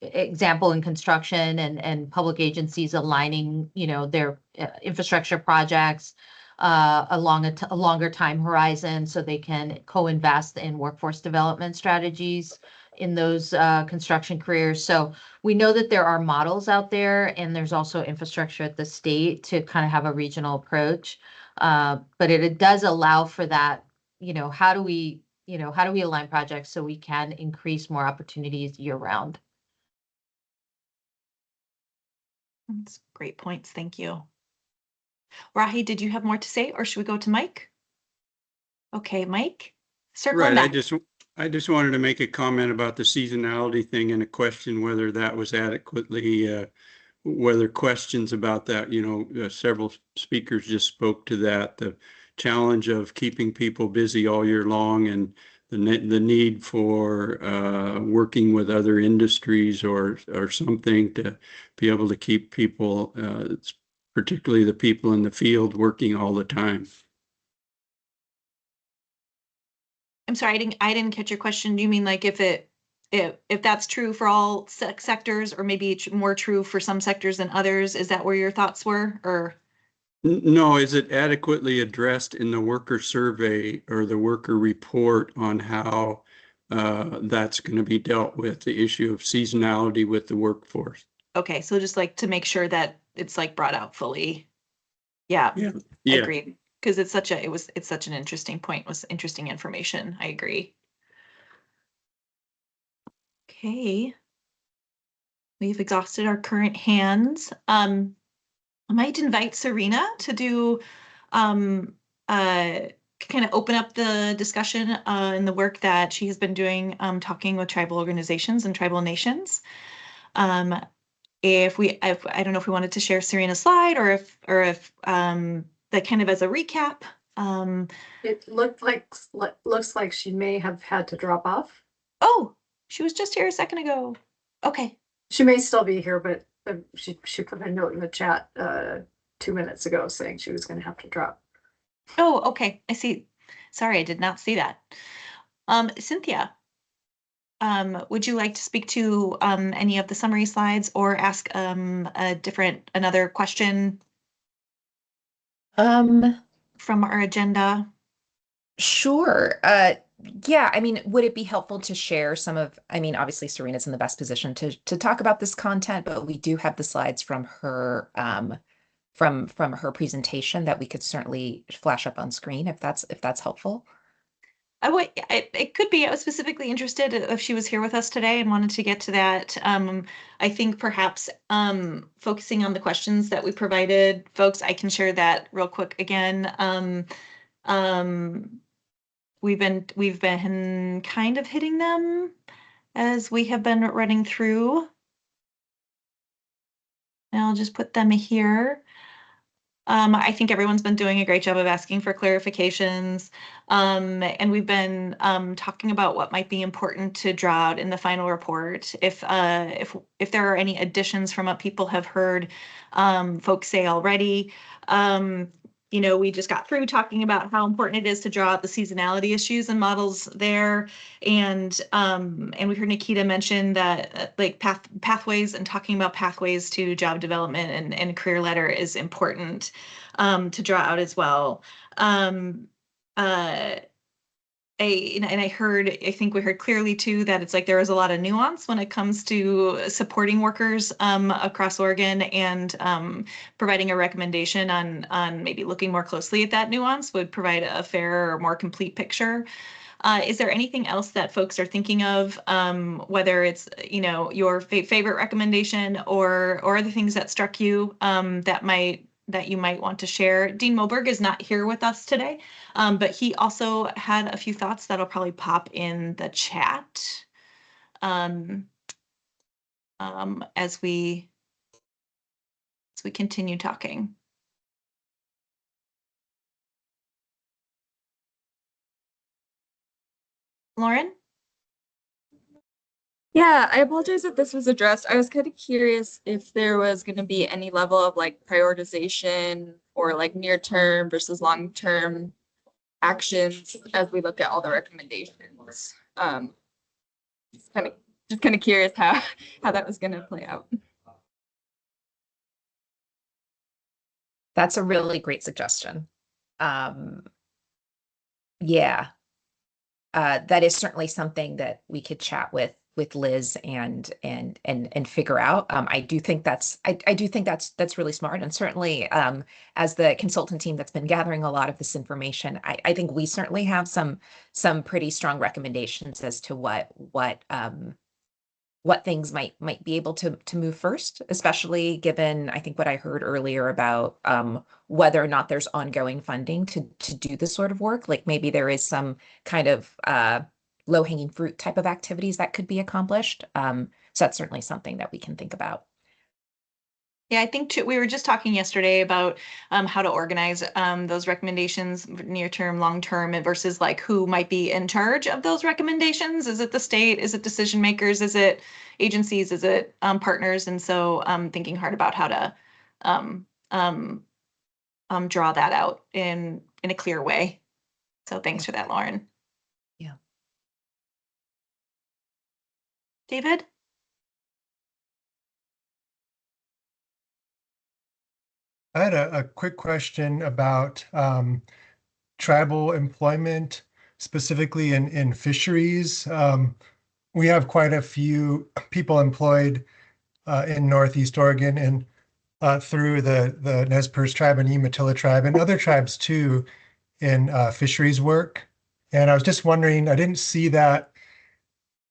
Example in construction and public agencies aligning, their infrastructure projects along a longer time horizon so they can co-invest in workforce development strategies in those construction careers. So we know that there are models out there, and there's also infrastructure at the state to kind of have a regional approach. But it does allow for that, how do we align projects so we can increase more opportunities year round? That's great points. Thank you. Rahi, did you have more to say, or should we go to Mike? Okay, Mike. Right. I just wanted to make a comment about the seasonality thing and a question whether that was adequately, whether questions about that, several speakers just spoke to that, the challenge of keeping people busy all year long and the need for working with other industries or something to be able to keep people, particularly the people in the field, working all the time. I'm sorry, I didn't catch your question. Do you mean like if that's true for all sectors, or maybe it's more true for some sectors than others? Is that where your thoughts were, or? No, is it adequately addressed in the worker survey or the worker report on how that's going to be dealt with, the issue of seasonality with the workforce? Okay, so just like to make sure that it's like brought out fully. Yeah. Agreed. Because it's such an interesting point, was interesting information. I agree. Okay. We've exhausted our current hands. I might invite Serena to do kind of open up the discussion in the work that she has been doing, talking with tribal organizations and tribal nations. If I don't know if we wanted to share Serena's slide or if that kind of as a recap. It looks like she may have had to drop off. Oh, she was just here a second ago. Okay. She may still be here, but she put a note in the chat 2 minutes ago saying she was going to have to drop. Oh, okay. I see. Sorry, I did not see that. Cynthia, would you like to speak to any of the summary slides or ask another question from our agenda? Sure. Yeah, I mean, would it be helpful to share some of, I mean, obviously Serena's in the best position to talk about this content, but we do have the slides from her from her presentation that we could certainly flash up on screen if that's helpful. It could be. I was specifically interested if she was here with us today and wanted to get to that. I think perhaps focusing on the questions that we provided folks, I can share that real quick again. We've been kind of hitting them as we have been running through. And I'll just put them here. I think everyone's been doing a great job of asking for clarifications. And we've been talking about what might be important to draw out in the final report. If there are any additions from what people have heard folks say already. You know, we just got through talking about how important it is to draw out the seasonality issues and models there. And we heard Nikita mention that like pathways and talking about pathways to job development and career ladder is important to draw out as well. I think we heard clearly too that it's like there is a lot of nuance when it comes to supporting workers across Oregon, and providing a recommendation on maybe looking more closely at that nuance would provide a fairer or more complete picture. Is there anything else that folks are thinking of, whether it's, you know, your favorite recommendation or other things that struck you that you might want to share? Dean Moberg is not here with us today, but he also had a few thoughts that'll probably pop in the chat as we continue talking. Lauren? Yeah, I apologize if this was addressed. I was kind of curious if there was going to be any level of like prioritization or like near term versus long term actions as we look at all the recommendations. Just kind of curious how that was going to play out. That's a really great suggestion. Yeah, that is certainly something that we could chat with Liz and figure out. I do think that's really smart, and certainly as the consultant team that's been gathering a lot of this information, I think we certainly have some pretty strong recommendations as to what things might be able to move first, especially given, I think, what I heard earlier about whether or not there's ongoing funding to do this sort of work. Like maybe there is some kind of low-hanging fruit type of activities that could be accomplished. So that's certainly something that we can think about. Yeah, I think too, we were just talking yesterday about how to organize those recommendations, near term, long term, versus like who might be in charge of those recommendations. Is it the state? Is it decision makers? Is it agencies? Is it partners? And so thinking hard about how to draw that out in a clear way. So thanks for that, Lauren. Yeah. David? I had a quick question about tribal employment, specifically in fisheries. We have quite a few people employed in Northeast Oregon and through the Nez Perce tribe and Umatilla tribe and other tribes too in fisheries work. And I was just wondering, I didn't see that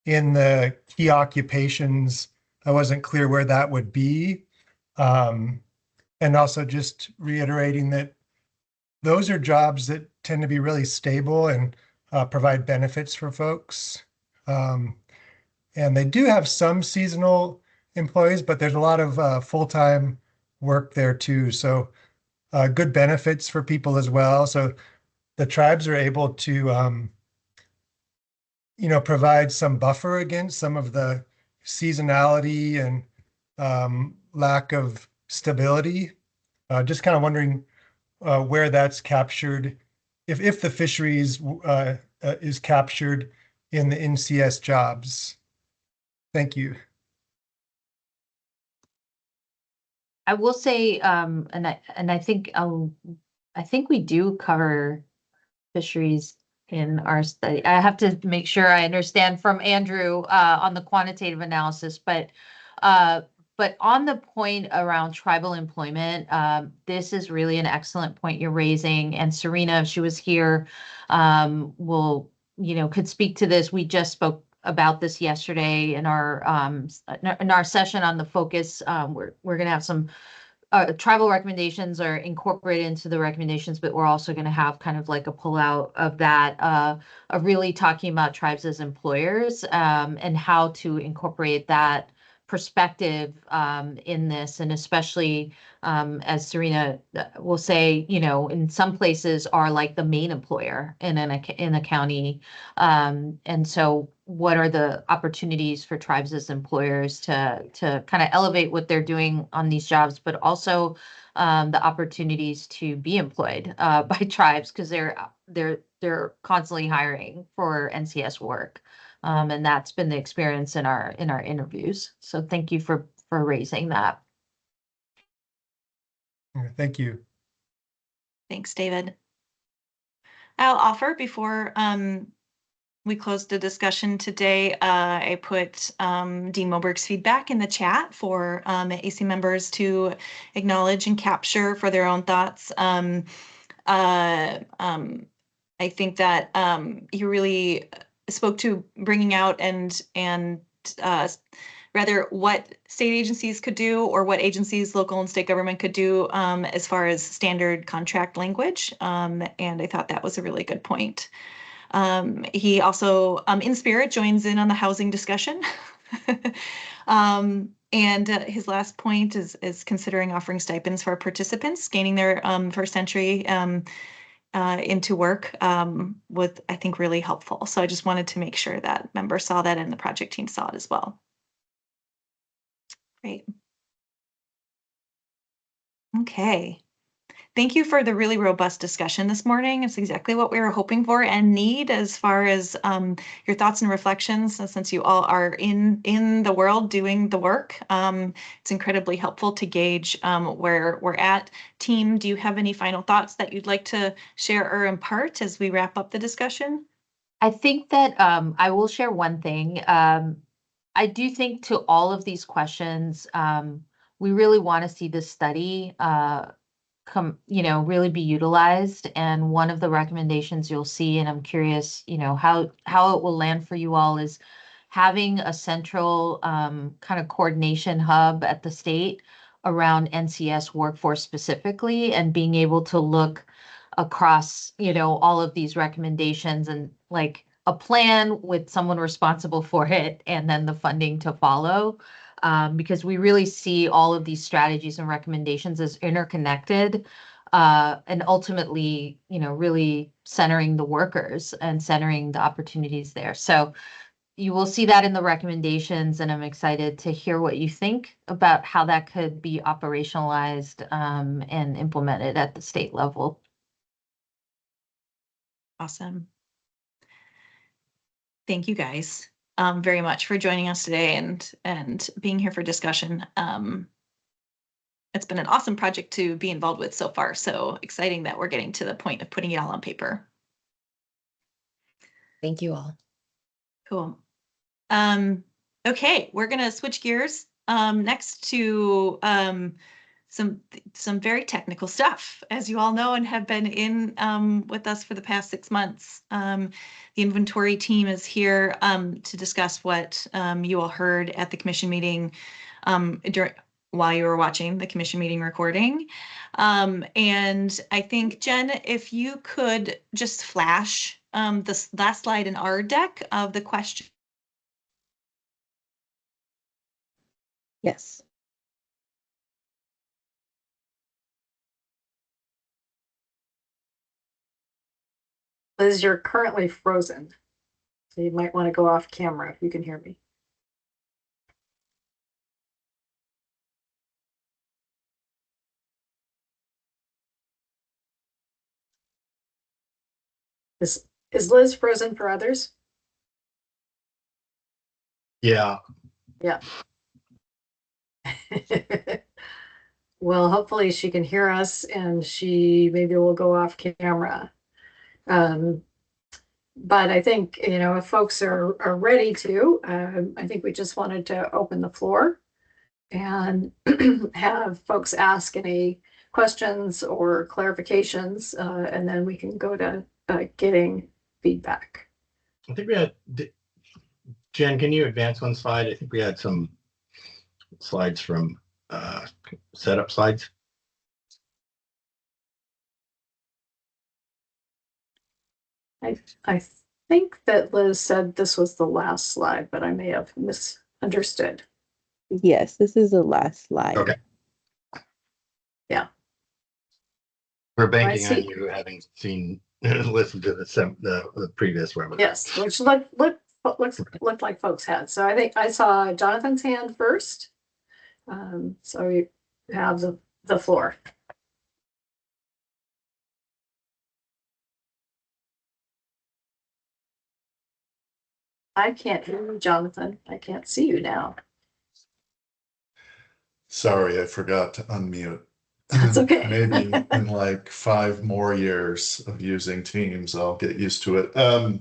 in the key occupations. I wasn't clear where that would be. And also just reiterating that those are jobs that tend to be really stable and provide benefits for folks. And they do have some seasonal employees, but there's a lot of full-time work there too. So good benefits for people as well. So the tribes are able to, provide some buffer against some of the seasonality and lack of stability. Just kind of wondering where that's captured, if the fisheries is captured in the NCS jobs. Thank you. I will say, and I think we do cover fisheries in our study. I have to make sure I understand from Andrew on the quantitative analysis, but on the point around tribal employment, this is really an excellent point you're raising. And Serena, if she was here, will, could speak to this. We just spoke about this yesterday in our session on the focus. We're going to have some tribal recommendations are incorporated into the recommendations, but we're also going to have kind of like a pullout of that, of really talking about tribes as employers, and how to incorporate that perspective in this, and especially as Serena will say, in some places are like the main employer in a county, and so what are the opportunities for tribes as employers to kind of elevate what they're doing on these jobs, but also the opportunities to be employed by tribes, because they're constantly hiring for NCS work. And that's been the experience in our interviews. So thank you for raising that. Thank you. Thanks, David. I'll offer before we closed the discussion today. I put Dean Moberg's feedback in the chat for AC members to acknowledge and capture for their own thoughts. I think that he really spoke to bringing out and rather what state agencies could do, or what agencies, local and state government could do as far as standard contract language. And I thought that was a really good point. He also, in spirit, joins in on the housing discussion. And his last point is considering offering stipends for participants gaining their first entry into work, was, I think, really helpful. So I just wanted to make sure that members saw that and the project team saw it as well. Great. Okay. Thank you for the really robust discussion this morning. It's exactly what we were hoping for and need as far as your thoughts and reflections, since you all are in the world doing the work. It's incredibly helpful to gauge where we're at. Team, do you have any final thoughts that you'd like to share or impart as we wrap up the discussion? I think that I will share one thing. I do think to all of these questions, we really want to see this study really be utilized. And one of the recommendations you'll see, and I'm curious, how it will land for you all, is having a central kind of coordination hub at the state around NCS workforce specifically, and being able to look across, all of these recommendations and like a plan with someone responsible for it, and then the funding to follow. Because we really see all of these strategies and recommendations as interconnected, and ultimately, really centering the workers and centering the opportunities there. So you will see that in the recommendations, and I'm excited to hear what you think about how that could be operationalized and implemented at the state level. Awesome. Thank you guys very much for joining us today and being here for discussion. It's been an awesome project to be involved with so far. So exciting that we're getting to the point of putting it all on paper. Thank you all. Cool. Okay, we're gonna switch gears next to some very technical stuff, as you all know and have been in with us for the past 6 months. The inventory team is here to discuss what you all heard at the commission meeting while you were watching the commission meeting recording. And I think, Jen, if you could just flash this last slide in our deck of the question. Yes. Liz, you're currently frozen, so you might want to go off camera if you can hear me. Is Liz frozen for others? Yeah. Yeah. Well, hopefully she can hear us, and she maybe will go off camera. But I think, you know, if folks are ready to, I think we just wanted to open the floor and have folks ask any questions or clarifications, and then we can go to getting feedback. I think we had, Jen, can you advance one slide? I think we had some slides from setup slides. I think that Liz said this was the last slide, but I may have misunderstood. Yes, this is the last slide. Okay. Yeah. We're banking see. on you having seen, listened to the previous webinar. Yes, which looked like folks had. So I think I saw Jonathan's hand first. So you have the floor. I can't hear you, Jonathan. I can't see you now. Sorry, I forgot to unmute. That's okay. Maybe in like 5 more years of using Teams, I'll get used to it. I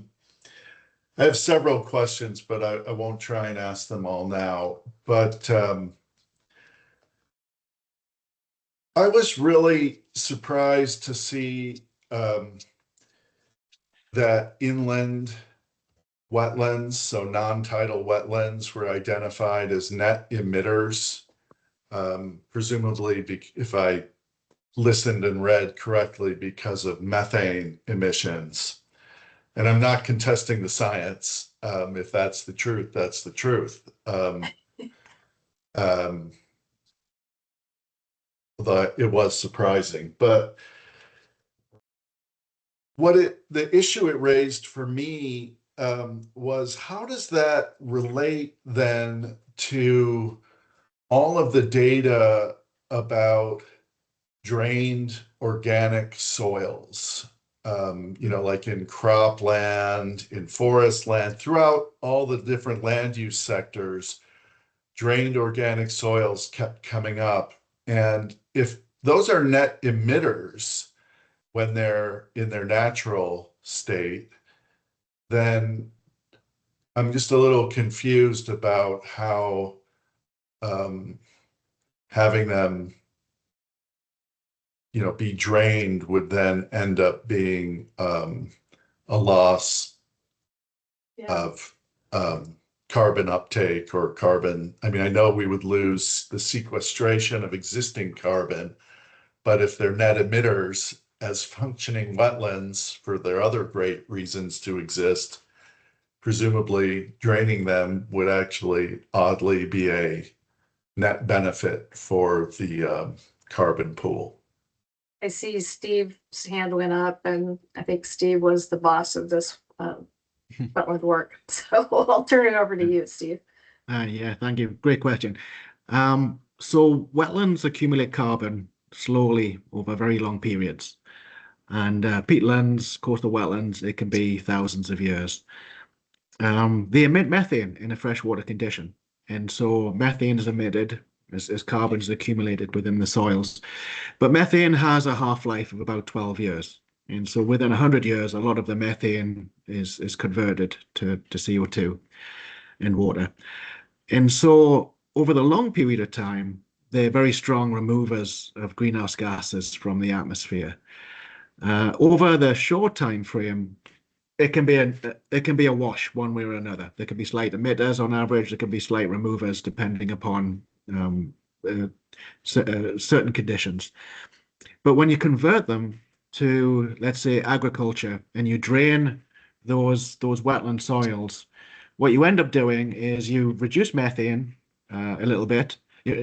have several questions, but I won't try and ask them all now. But I was really surprised to see that inland wetlands, so non-tidal wetlands, were identified as net emitters. Presumably, if I listened and read correctly, because of methane emissions. And I'm not contesting the science. If that's the truth, that's the truth. Although it was surprising. But the issue it raised for me was, how does that relate then to all of the data about drained organic soils, like in cropland, in forest land, throughout all the different land use sectors, drained organic soils kept coming up. And if those are net emitters when they're in their natural state, then I'm just a little confused about how having them, be drained would then end up being a loss of carbon uptake or carbon. I mean, I know we would lose the sequestration of existing carbon, but if they're net emitters as functioning wetlands for their other great reasons to exist, presumably draining them would actually oddly be a net benefit for the carbon pool. I see Steve's hand went up, and I think Steve was the boss of this wetland work. So I'll turn it over to you, Steve. Yeah, thank you. Great question. So wetlands accumulate carbon slowly over very long periods. And peatlands, coastal wetlands, it can be thousands of years. They emit methane in a freshwater condition. And so methane is emitted as carbon is accumulated within the soils. But methane has a half-life of about 12 years. And so within 100 years, a lot of the methane is converted to CO2 in water. And so over the long period of time, they're very strong removers of greenhouse gases from the atmosphere. Over the short time frame, it can be a wash one way or another. There can be slight emitters on average. There can be slight removers depending upon certain conditions. But when you convert them to, let's say, agriculture, and you drain those wetland soils, what you end up doing is you reduce methane a little bit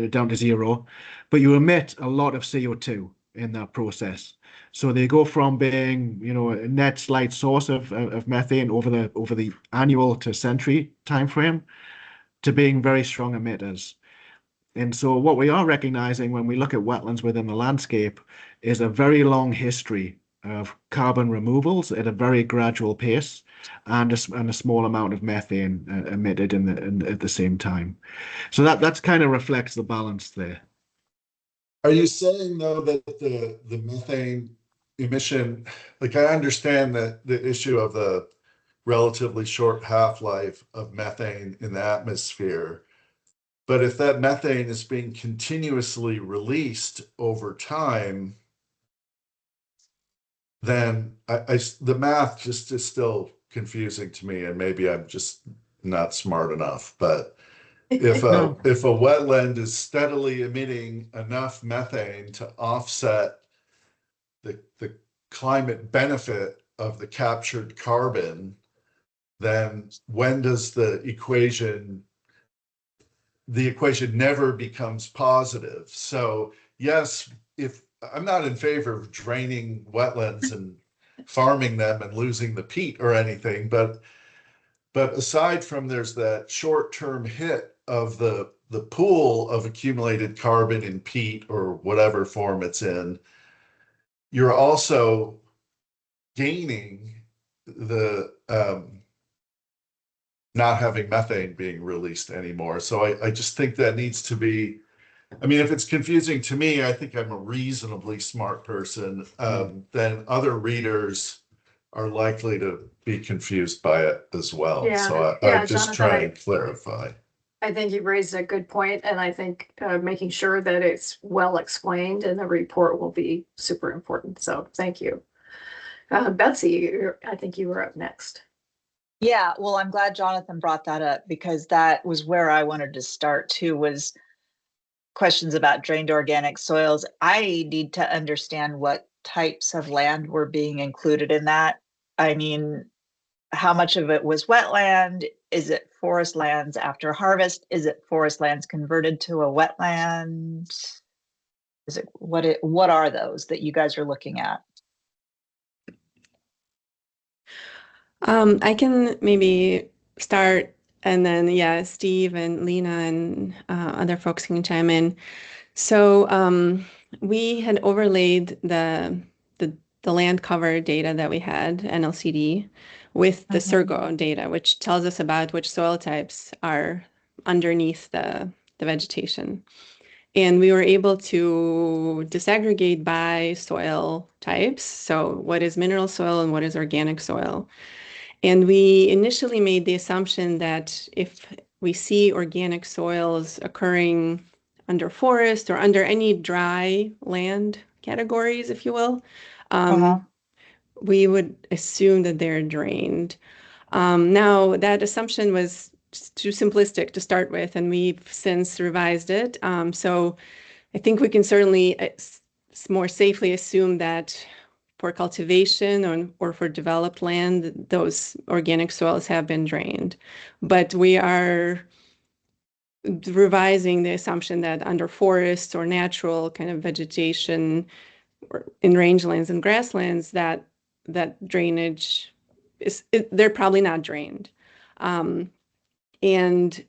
down to zero, but you emit a lot of CO2 in that process. So they go from being, a net slight source of methane over the annual to century timeframe to being very strong emitters. And so what we are recognizing when we look at wetlands within the landscape is a very long history of carbon removals at a very gradual pace, and a small amount of methane emitted at the same time. So that's kind of reflects the balance there. Are you saying, though, that the methane emission, like, I understand that the issue of the relatively short half-life of methane in the atmosphere. But if that methane is being continuously released over time, then the math just is still confusing to me, and maybe I'm just not smart enough. But if a wetland is steadily emitting enough methane to offset the climate benefit of the captured carbon, then when does the equation never becomes positive? So yes, if I'm not in favor of draining wetlands and farming them and losing the peat or anything, but aside from there's that short-term hit of the pool of accumulated carbon in peat or whatever form it's in, you're also gaining the not having methane being released anymore. So I just think that needs to be, I mean, if it's confusing to me, I think I'm a reasonably smart person. Then other readers are likely to be confused by it as well. Yeah. So Yeah, I just Jonathan, try and clarify. I think you raised a good point, and I think making sure that it's well explained in the report will be super important. So thank you. Betsy, I think you were up next. Yeah, well, I'm glad Jonathan brought that up, because that was where I wanted to start too, was questions about drained organic soils. I need to understand what types of land were being included in that. I mean, how much of it was wetland? Is it forest lands after harvest? Is it forest lands converted to a wetland? Is it what are those that you guys are looking at? I can maybe start, and then yeah, Steve and Lena and other folks can chime in. So we had overlaid the land cover data that we had, NLCD, with the Surgo data, which tells us about which soil types are underneath the vegetation. And we were able to disaggregate by soil types. So what is mineral soil and what is organic soil? And we initially made the assumption that if we see organic soils occurring under forest or under any dry land categories, if you will, we would assume that they're drained. Now, that assumption was too simplistic to start with, and we've since revised it. So I think we can certainly more safely assume that for cultivation or for developed land, those organic soils have been drained. But we are revising the assumption that under forests or natural kind of vegetation or in rangelands and grasslands, that drainage they're probably not drained. And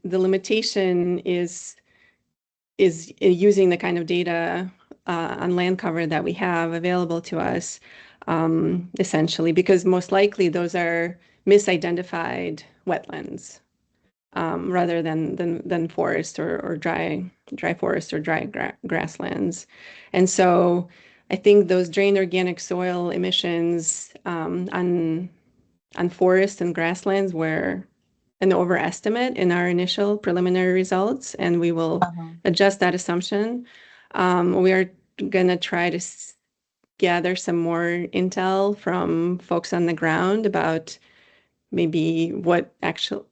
the limitation is using the kind of data on land cover that we have available to us, essentially, because most likely those are misidentified wetlands rather than forest or dry forest or dry grasslands. And so I think those drained organic soil emissions on forest and grasslands were an overestimate in our initial preliminary results, and we will adjust that assumption. We are going to try to gather some more intel from folks on the ground about maybe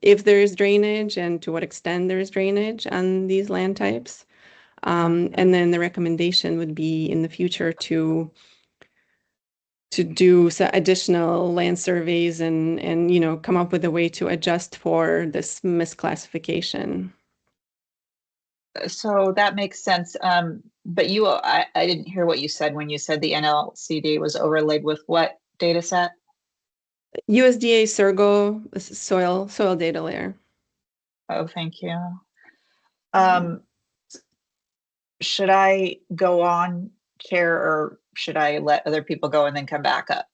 if there is drainage and to what extent there is drainage on these land types. And then the recommendation would be in the future to do additional land surveys and come up with a way to adjust for this misclassification. So that makes sense. But I didn't hear what you said when you said the NLCD was overlaid with what data set? USDA Surgo soil data layer. Oh, thank you. Should I go on, Chair, or should I let other people go and then come back up?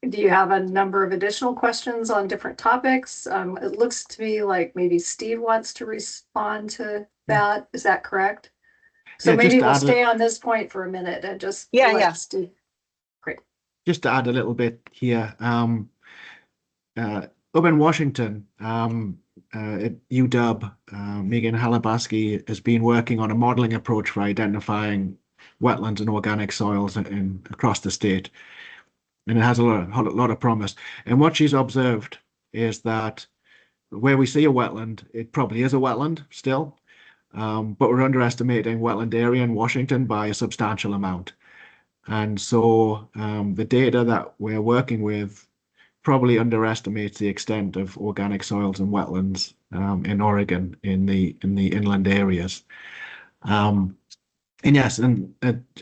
Do you have a number of additional questions on different topics? It looks to me like maybe Steve wants to respond to that. Is that correct? So Yeah, maybe we'll stay on this point for a minute and just let Steve. Great. Just to add a little bit here, up in Washington, at UW, Megan Halabaski has been working on a modeling approach for identifying wetlands and organic soils across the state. And it has a lot of promise. And what she's observed is that where we see a wetland, it probably is a wetland still, but we're underestimating wetland area in Washington by a substantial amount. And so the data that we're working with probably underestimates the extent of organic soils and wetlands in Oregon in the inland areas. And yes, and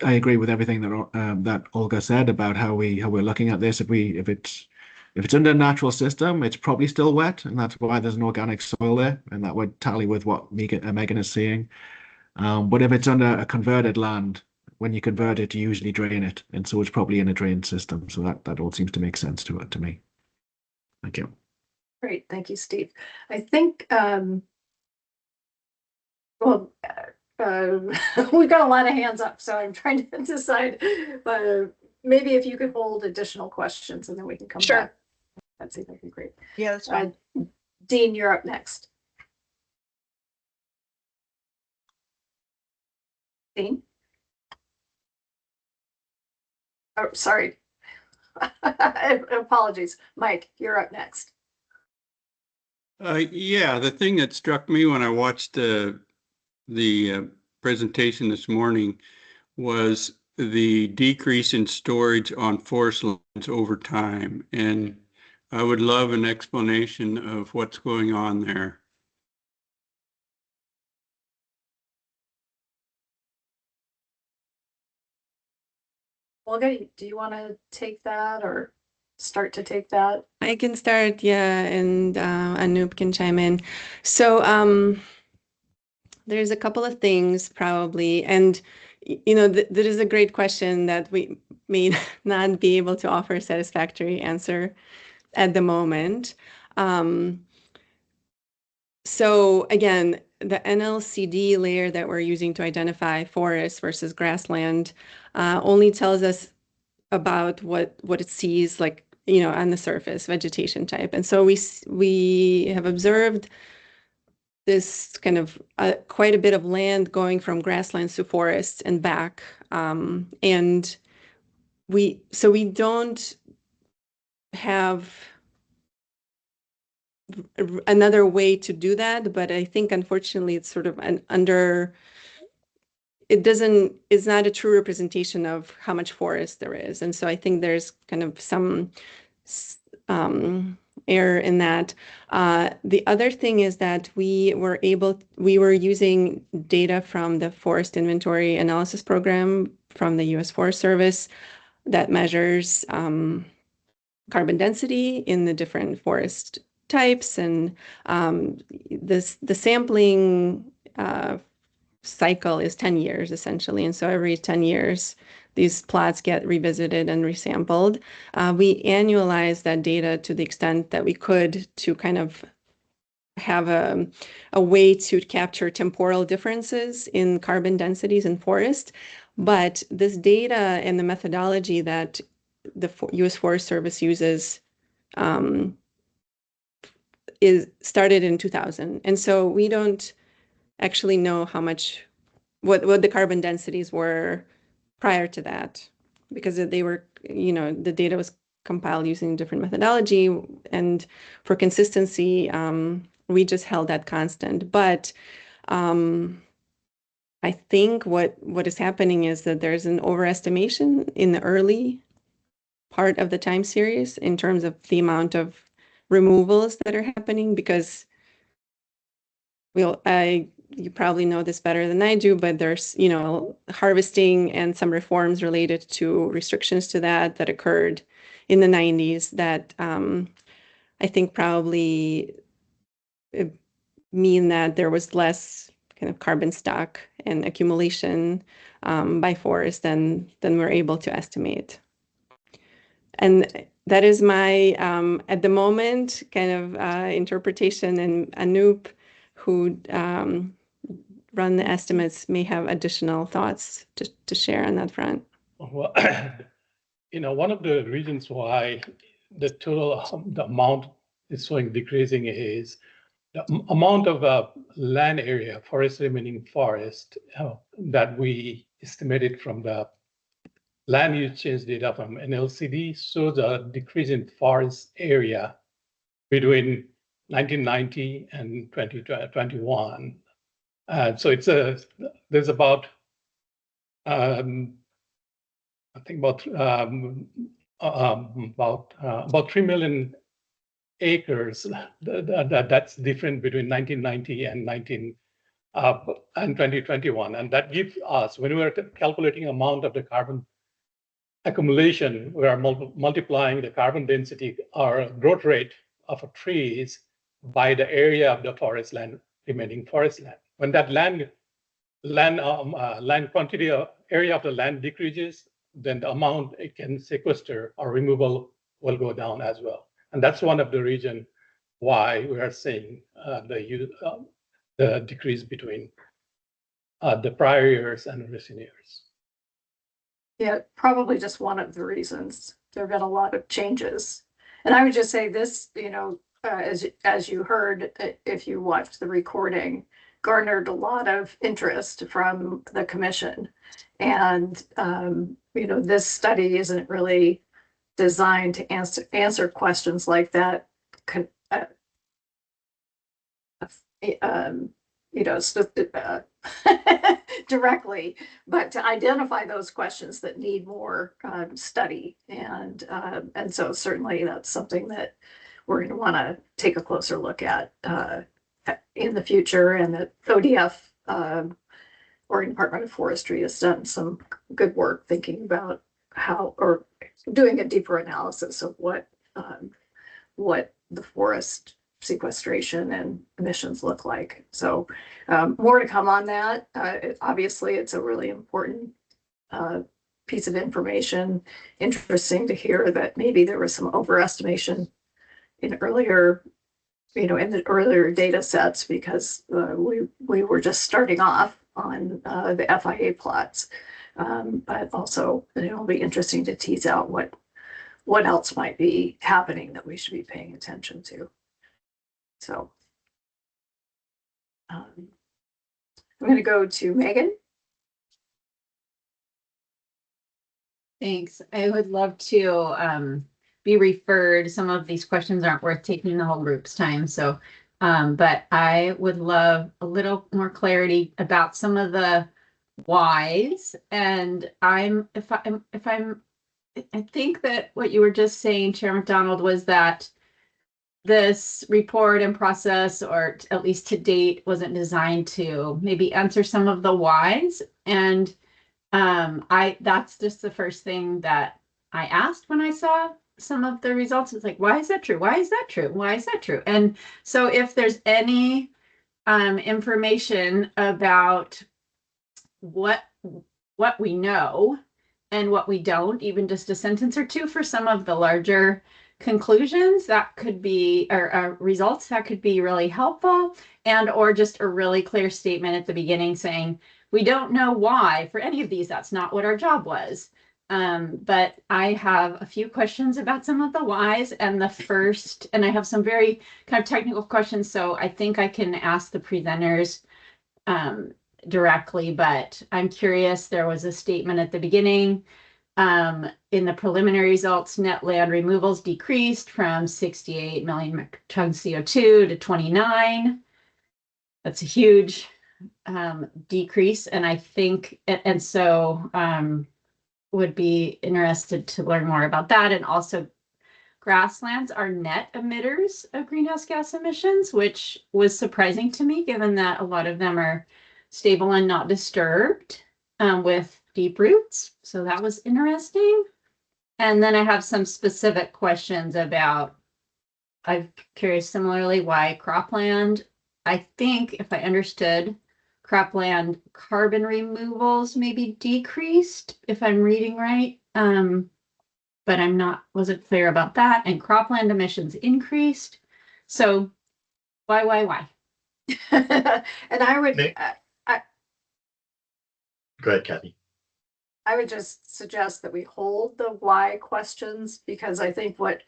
I agree with everything that Olga said about how we're looking at this. If it's under a natural system, it's probably still wet, and that's why there's an organic soil there, and that would tally with what Megan is seeing. But if it's under a converted land, when you convert it, you usually drain it, and so it's probably in a drained system. So that all seems to make sense to me. Thank you. Great, thank you, Steve. I think, we've got a lot of hands up, so I'm trying to decide, maybe if you could hold additional questions and then we can come back. That'd be great. Yeah, that's fine. Dean, you're up next. Dean? Oh, sorry. Apologies. Mike, you're up next. Yeah, the thing that struck me when I watched the presentation this morning was the decrease in storage on forest lands over time. And I would love an explanation of what's going on there. Olga, do you want to take that or start to take that? I can start, yeah, and Anoop can chime in. So there's a couple of things probably, and that is a great question that we may not be able to offer a satisfactory answer at the moment. So again, the NLCD layer that we're using to identify forest versus grassland only tells us about what it sees, like, on the surface, vegetation type. And so we have observed this kind of quite a bit of land going from grasslands to forests and back. And we don't have another way to do that, but I think unfortunately it's sort of it's not a true representation of how much forest there is. And so I think there's kind of some error in that. The other thing is that we were using data from the Forest Inventory Analysis Program from the U.S. Forest Service that measures carbon density in the different forest types, and the sampling cycle is 10 years essentially, and so every 10 years these plots get revisited and resampled. We annualize that data to the extent that we could to kind of have a way to capture temporal differences in carbon densities in forest. But this data and the methodology that the U.S. Forest Service uses is started in 2000. And so we don't actually know what the carbon densities were prior to that, because they were, the data was compiled using different methodology, and for consistency, we just held that constant. But I think what is happening is that there's an overestimation in the early part of the time series in terms of the amount of removals that are happening, because you probably know this better than I do, but there's, harvesting and some reforms related to restrictions to that occurred in the 90s that I think probably mean that there was less kind of carbon stock and accumulation by forest than we're able to estimate. And that is my, at the moment, kind of interpretation, and Anoop, who run the estimates, may have additional thoughts to share on that front. Well, one of the reasons why the total the amount is showing decreasing is the amount of land area, forest remaining forest, that we estimated from the land use change data from NLCD shows a decrease in forest area between 1990 and 2021. So there's about, I think about 3 million acres that's different between 1990 and 2021, and that gives us, when we are calculating amount of the carbon accumulation, we are multiplying the carbon density or growth rate of trees by the area of the forest land, remaining forest land. When that land quantity area of the land decreases, then the amount it can sequester or removal will go down as well. And that's one of the reasons why we are seeing the decrease between the prior years and recent years. Yeah, probably just one of the reasons. There have been a lot of changes. And I would just say this, as you heard, if you watched the recording, garnered a lot of interest from the commission. And, this study isn't really designed to answer questions like that, directly, but to identify those questions that need more study. And so certainly that's something that we're going to want to take a closer look at in the future. And that ODF, Oregon Department of Forestry, has done some good work thinking about how, or doing a deeper analysis of what the forest sequestration and emissions look like. So more to come on that. Obviously, it's a really important piece of information. Interesting to hear that maybe there was some overestimation in earlier, in the earlier data sets, because we were just starting off on the FIA plots. But also, it'll be interesting to tease out what else might be happening that we should be paying attention to. So I'm going to go to Megan. Thanks. I would love to be referred. Some of these questions aren't worth taking the whole group's time. So, but I would love a little more clarity about some of the whys. And I think that what you were just saying, Chair McDonald, was that this report and process, or at least to date, wasn't designed to maybe answer some of the whys. And that's just the first thing that I asked when I saw some of the results. It's like, why is that true? Why is that true? Why is that true? And so if there's any information about what we know and what we don't, even just a sentence or two for some of the larger conclusions, that could be, or results, that could be really helpful. And or just a really clear statement at the beginning saying, we don't know why for any of these. That's not what our job was. But I have a few questions about some of the whys, and the first, and I have some very kind of technical questions, so I think I can ask the presenters directly, but I'm curious. There was a statement at the beginning in the preliminary results, net land removals decreased from 68 million metric tons CO2 to 29. That's a huge decrease. And I think, and so would be interested to learn more about that. And also grasslands are net emitters of greenhouse gas emissions, which was surprising to me, given that a lot of them are stable and not disturbed with deep roots. So that was interesting. And then I have some specific questions about, I'm curious similarly why cropland, I think if I understood, cropland carbon removals maybe decreased, if I'm reading right. But wasn't clear about that. And cropland emissions increased. So why? And I would, go ahead, Kathy. I would just suggest that we hold the why questions, because I think what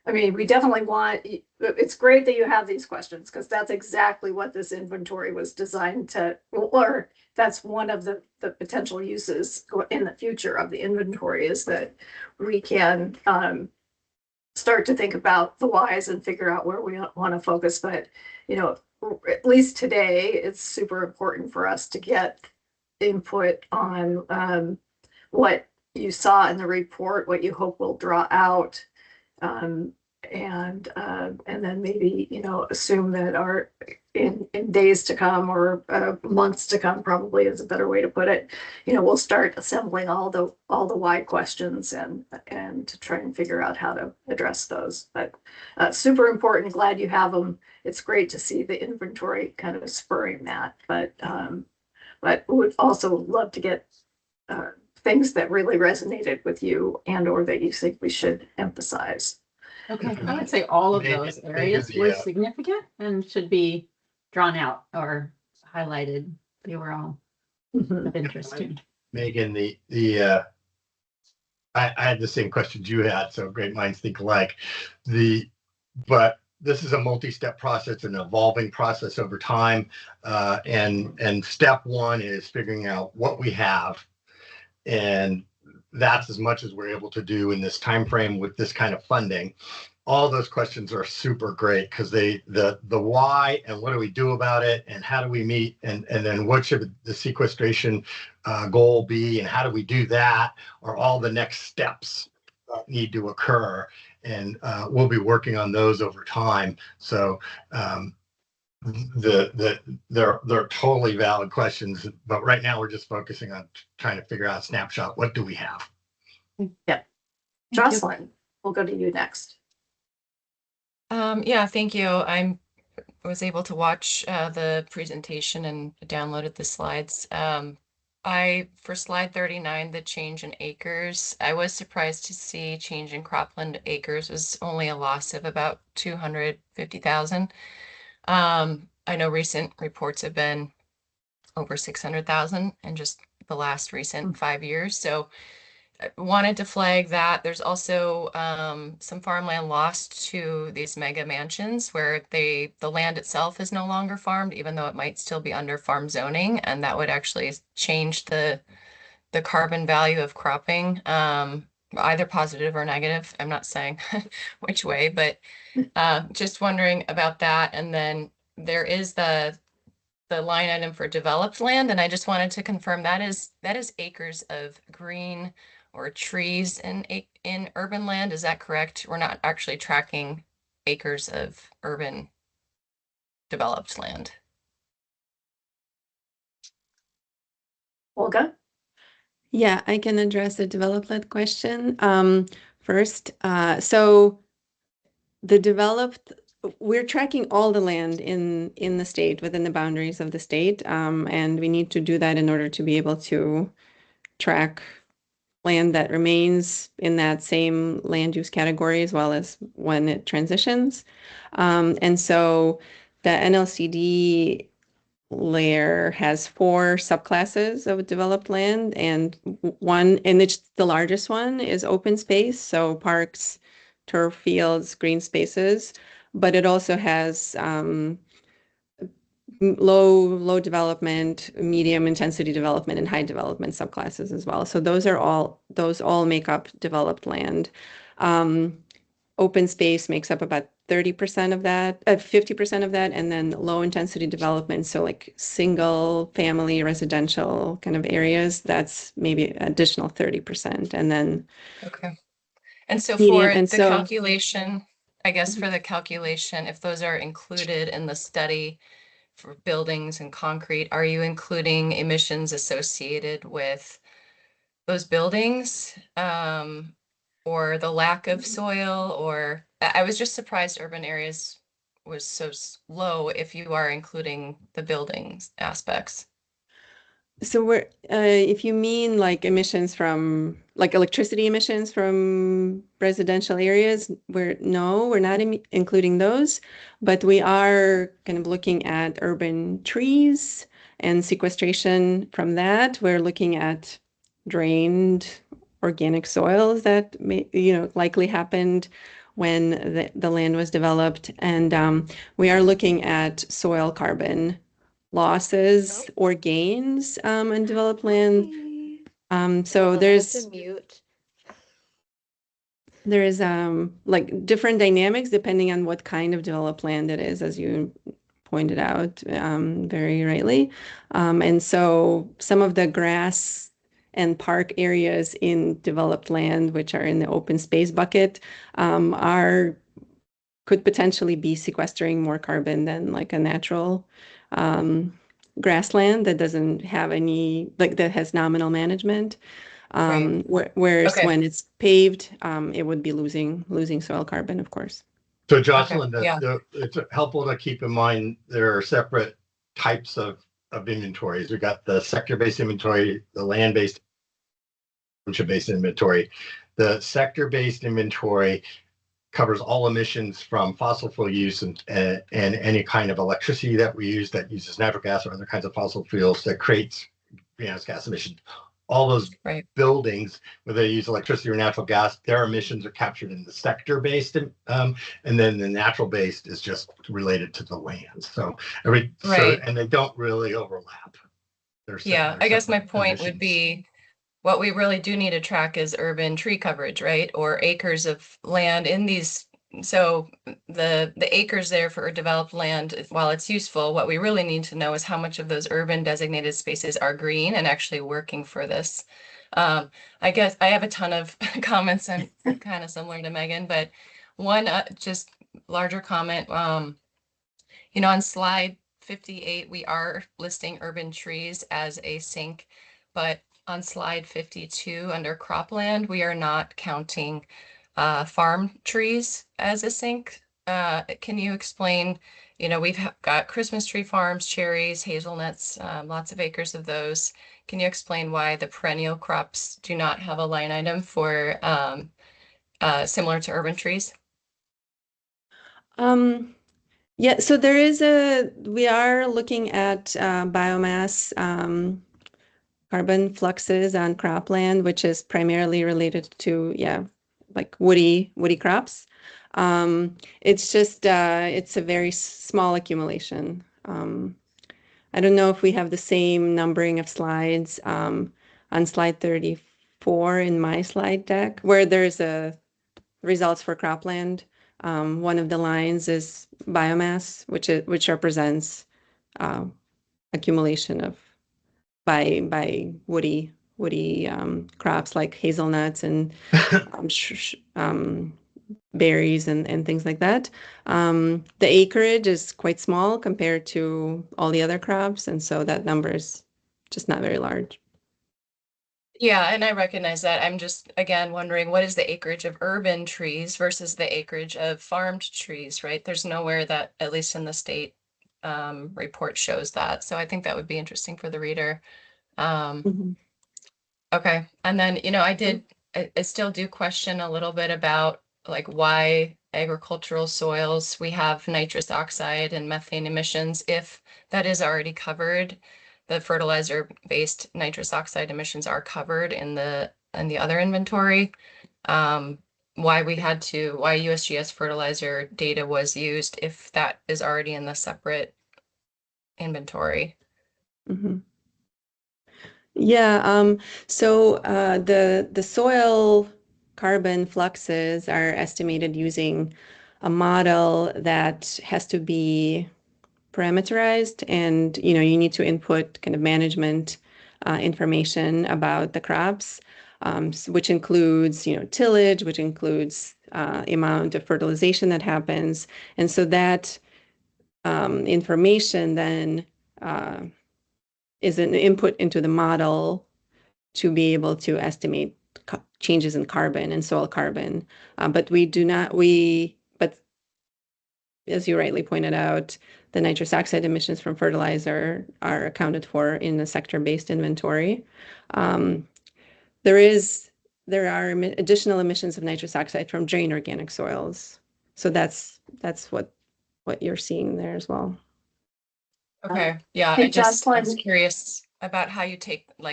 I mean, we definitely want, it's great that you have these questions because that's exactly what this inventory was designed to, or that's one of the potential uses in the future of the inventory is that we can start to think about the whys and figure out where we want to focus. But, you know, at least today, it's super important for us to get input on what you saw in the report, what you hope will draw out, and then maybe, you know, assume that our in days to come or months to come, probably is a better way to put it, you know, we'll start assembling all the why questions and to try and figure out how to address those. But super important, glad you have them. It's great to see the inventory kind of spurring that, but would also love to get things that really resonated with you and or that you think we should emphasize. Okay, I would say all of Megan- those areas Megan's, were yeah. significant and should be drawn out or highlighted. They were all of interest to me. Megan, I had the same questions you had, so great minds think alike. But this is a multi-step process, an evolving process over time. And step one is figuring out what we have. And that's as much as we're able to do in this time frame with this kind of funding. All those questions are super great because the why and what do we do about it and how do we meet and then what should the sequestration goal be and how do we do that are all the next steps that need to occur, and we'll be working on those over time. So they're totally valid questions, but right now we're just focusing on trying to figure out a snapshot. What do we have? Yeah. Jocelyn, we'll go to you next. Yeah, thank you. I was able to watch the presentation and downloaded the slides. For slide 39, the change in acres, I was surprised to see change in cropland acres was only a loss of about 250,000. I know recent reports have been over 600,000 in just the last recent 5 years. So I wanted to flag that. There's also some farmland lost to these mega mansions where the land itself is no longer farmed, even though it might still be under farm zoning, and that would actually change the carbon value of cropping, either positive or negative. I'm not saying which way, but just wondering about that. And then there is the line item for developed land, and I just wanted to confirm that is acres of green or trees in urban land. Is that correct? We're not actually tracking acres of urban developed land. Olga? Yeah, I can address the development question first. So the developed, we're tracking all the land in the state, within the boundaries of the state, and we need to do that in order to be able to track land that remains in that same land use category as well as when it transitions. And so the NLCD layer has 4 subclasses of developed land, and one, and it's the largest one, is open space, so parks, turf fields, green spaces, but it also has low development, medium intensity development, and high development subclasses as well. So those all make up developed land. Open space makes up about 30% of that, 50% of that, and then low intensity development, so like single family residential kind of areas, that's maybe additional 30%. And then Okay. And so medium, for and the so calculation, I guess for the calculation, if those are included in the study for buildings and concrete, are you including emissions associated with those buildings? Or the lack of soil, or I was just surprised urban areas was so low if you are including the buildings aspects. So we're, if you mean like emissions from, like electricity emissions from residential areas, we're not including those, but we are kind of looking at urban trees and sequestration from that. We're looking at drained organic soils that may, likely happened when the land was developed. And we are looking at soil carbon losses or gains on developed land. So there's like different dynamics depending on what kind of developed land it is, as you pointed out very rightly. And so some of the grass and park areas in developed land, which are in the open space bucket, could potentially be sequestering more carbon than like a natural grassland that doesn't have any, like that has nominal management. Whereas Okay. when it's paved, it would be losing soil carbon, of course. So Jocelyn, Yeah. it's helpful to keep in mind there are separate types of inventories. We've got the sector-based inventory, the land-based, township-based inventory. The sector-based inventory covers all emissions from fossil fuel use and any kind of electricity that we use that uses natural gas or other kinds of fossil fuels that creates greenhouse gas emissions. All those buildings, whether they use electricity or natural gas, their emissions are captured in the sector-based, and then the natural-based is just related to the land. So and they don't really overlap. Yeah, I guess my point would be what we really do need to track is urban tree coverage, right? Or acres of land in these. So the acres there for developed land, while it's useful, what we really need to know is how much of those urban designated spaces are green and actually working for this. I guess I have a ton of comments and kind of similar to Megan, but one just larger comment. You know, on slide 58, we are listing urban trees as a sink, but on slide 52 under cropland, we are not counting farm trees as a sink. Can you explain, you know, we've got Christmas tree farms, cherries, hazelnuts, lots of acres of those. Can you explain why the perennial crops do not have a line item for similar to urban trees? Yeah, so we are looking at biomass carbon fluxes on cropland, which is primarily related to, like woody crops. It's just, it's a very small accumulation. I don't know if we have the same numbering of slides on slide 34 in my slide deck, where there's results for cropland. One of the lines is biomass, which represents accumulation of by woody crops like hazelnuts and berries and things like that. The acreage is quite small compared to all the other crops, and so that number is just not very large. Yeah, and I recognize that. I'm just, again, wondering what is the acreage of urban trees versus the acreage of farmed trees, right? There's nowhere that, at least in the state report, shows that. So I think that would be interesting for the reader. Okay. And then, you know, I still do question a little bit about like why agricultural soils, we have nitrous oxide and methane emissions, if that is already covered. The fertilizer-based nitrous oxide emissions are covered in the other inventory. Why USGS fertilizer data was used if that is already in the separate inventory. Yeah, so the soil carbon fluxes are estimated using a model that has to be parameterized, and you know, you need to input kind of management information about the crops, which includes, you know, tillage, which includes amount of fertilization that happens, and so that information then is an input into the model to be able to estimate changes in carbon and soil carbon. But as you rightly pointed out, the nitrous oxide emissions from fertilizer are accounted for in the sector-based inventory. There are additional emissions of nitrous oxide from drained organic soils. So that's what you're seeing there as well. Okay, yeah, Hey, I was Jocelyn. curious about how you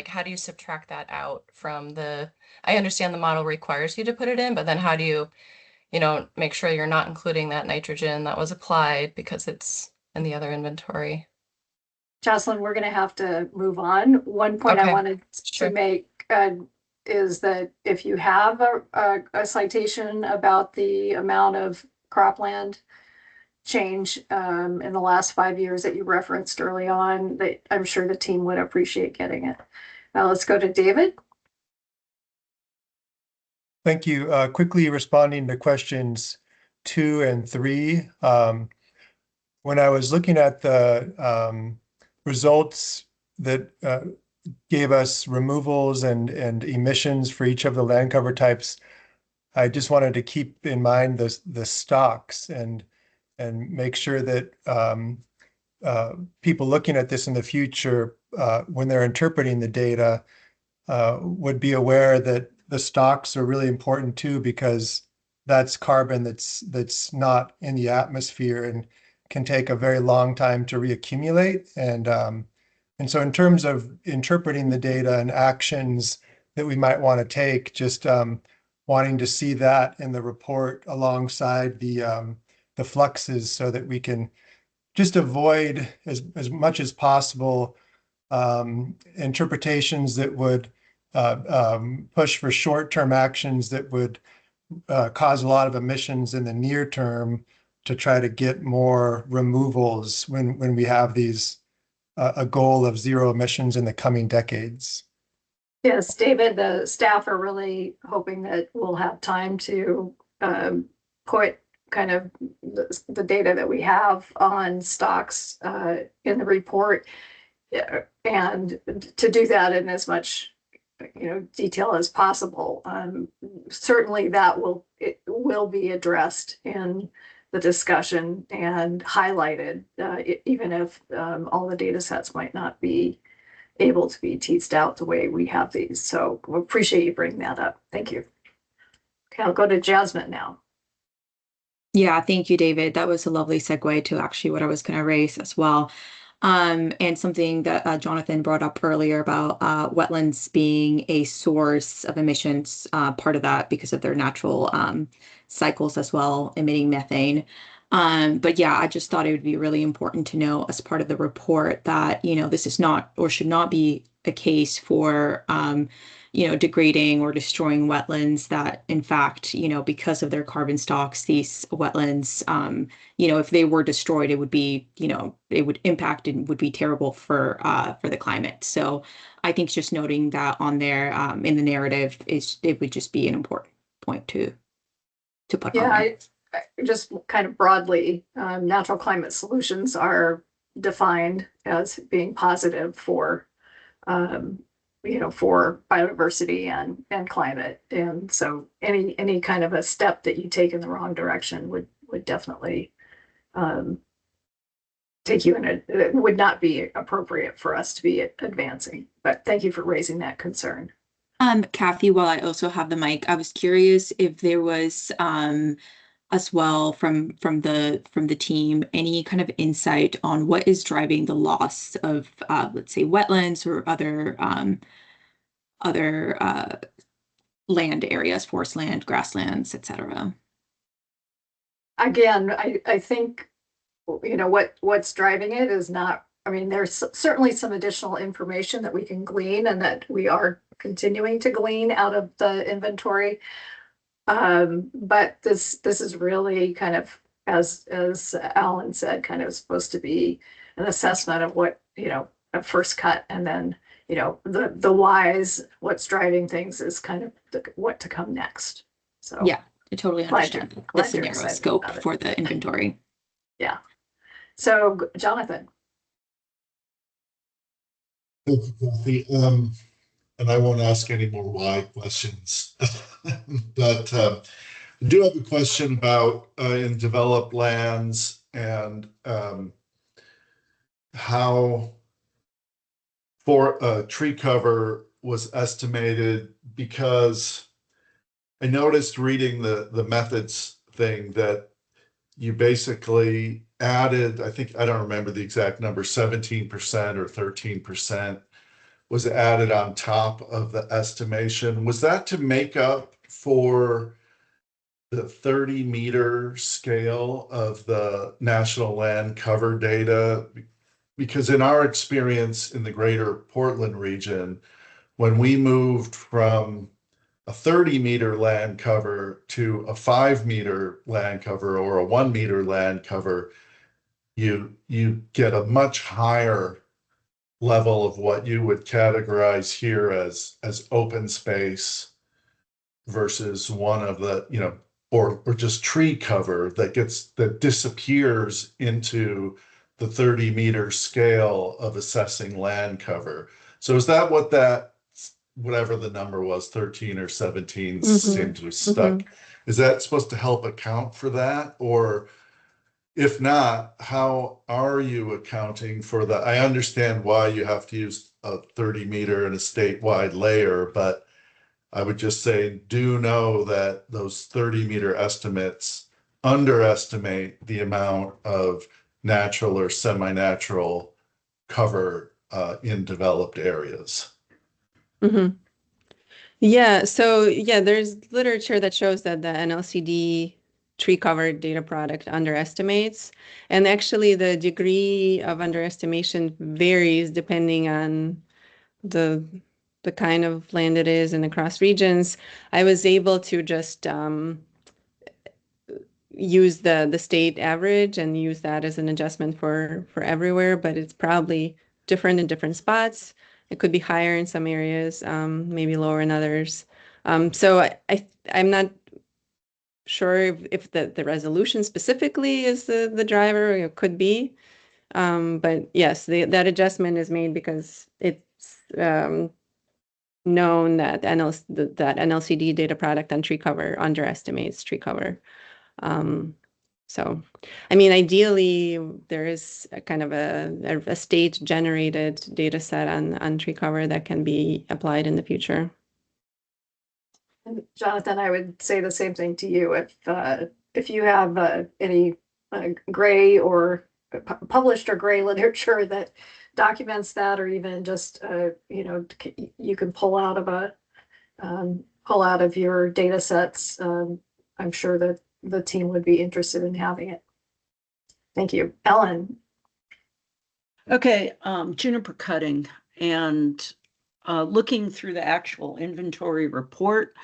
how do you subtract that out from I understand the model requires you to put it in, but then how do you make sure you're not including that nitrogen that was applied because it's in the other inventory. Jocelyn, we're going to have to move on. One point I Okay, wanted sure. to make is that if you have a citation about the amount of cropland change in the last 5 years that you referenced early on, that I'm sure the team would appreciate getting it. Now let's go to David. Thank you. Quickly responding to questions 2 and 3. When I was looking at the results that gave us removals and emissions for each of the land cover types, I just wanted to keep in mind the stocks and make sure that people looking at this in the future, when they're interpreting the data, would be aware that the stocks are really important too, because that's carbon that's not in the atmosphere and can take a very long time to reaccumulate. And so in terms of interpreting the data and actions that we might want to take, just wanting to see that in the report alongside the fluxes so that we can just avoid as much as possible interpretations that would push for short-term actions that would cause a lot of emissions in the near term to try to get more removals when we have these a goal of zero emissions in the coming decades. Yes, David, the staff are really hoping that we'll have time to put kind of the data that we have on stocks in the report, and to do that in as much detail as possible. Certainly that it will be addressed in the discussion and highlighted, even if all the data sets might not be able to be teased out the way we have these. So we appreciate you bringing that up. Thank you. Okay, I'll go to Jasmine now. Yeah, thank you, David. That was a lovely segue to actually what I was going to raise as well. And something that Jonathan brought up earlier about wetlands being a source of emissions, part of that because of their natural cycles as well, emitting methane. But yeah, I just thought it would be really important to know as part of the report that, this is not or should not be a case for, degrading or destroying wetlands, that in fact, because of their carbon stocks, these wetlands, if they were destroyed, it would be, it would impact and would be terrible for the climate. So I think just noting that on there in the narrative it would just be an important point to put on there. I just kind of broadly, natural climate solutions are defined as being positive for for biodiversity and climate. And so any kind of a step that you take in the wrong direction would definitely take you it would not be appropriate for us to be advancing. But thank you for raising that concern. Kathy, while I also have the mic, I was curious if there was as well from the team any kind of insight on what is driving the loss of let's say wetlands or other land areas, forest land, grasslands, etc. Again, I think what's driving it is not, there's certainly some additional information that we can glean and that we are continuing to glean out of the inventory. But this is really kind of, as Alan said, kind of supposed to be an assessment of what, a first cut, and then, the whys, what's driving things is kind of what to come next. So yeah, I totally understand the scenario scope for the inventory. Yeah. So Jonathan. Thank you, Kathy. And I won't ask any more why questions, but I do have a question about in developed lands and how for tree cover was estimated, because I noticed reading the methods thing that you basically added, I don't remember the exact number, 17% or 13% was added on top of the estimation. Was that to make up for the 30-meter scale of the national land cover data? Because in our experience in the greater Portland region, when we moved from a 30-meter land cover to a 5-meter land cover or a 1-meter land cover, you get a much higher level of what you would categorize here as open space versus one of the, or just tree cover that disappears into the 30-meter scale of assessing land cover. So is that what that, whatever the number was, 13 or 17 seemed to be stuck? Is that supposed to help account for that? Or if not, how are you accounting for that? I understand why you have to use a 30-meter and a statewide layer, but I would just say, do know that those 30-meter estimates underestimate the amount of natural or semi-natural cover in developed areas. Yeah, so yeah, there's literature that shows that the NLCD tree cover data product underestimates, and actually the degree of underestimation varies depending on the kind of land it is and across regions. I was able to just use the state average and use that as an adjustment for everywhere, but it's probably different in different spots. It could be higher in some areas, maybe lower in others. So I'm not sure if the resolution specifically is the driver. It could be, but yes, that adjustment is made because it's known that that NLCD data product on tree cover underestimates tree cover. So, I mean, ideally, there is a kind of a state-generated data set on tree cover that can be applied in the future. And Jonathan, I would say the same thing to you. If you have any gray or published or gray literature that documents that, or even just you can pull out of your data sets, I'm sure that the team would be interested in having it. Thank you. Ellen. Okay, juniper cutting, and looking through the actual inventory report,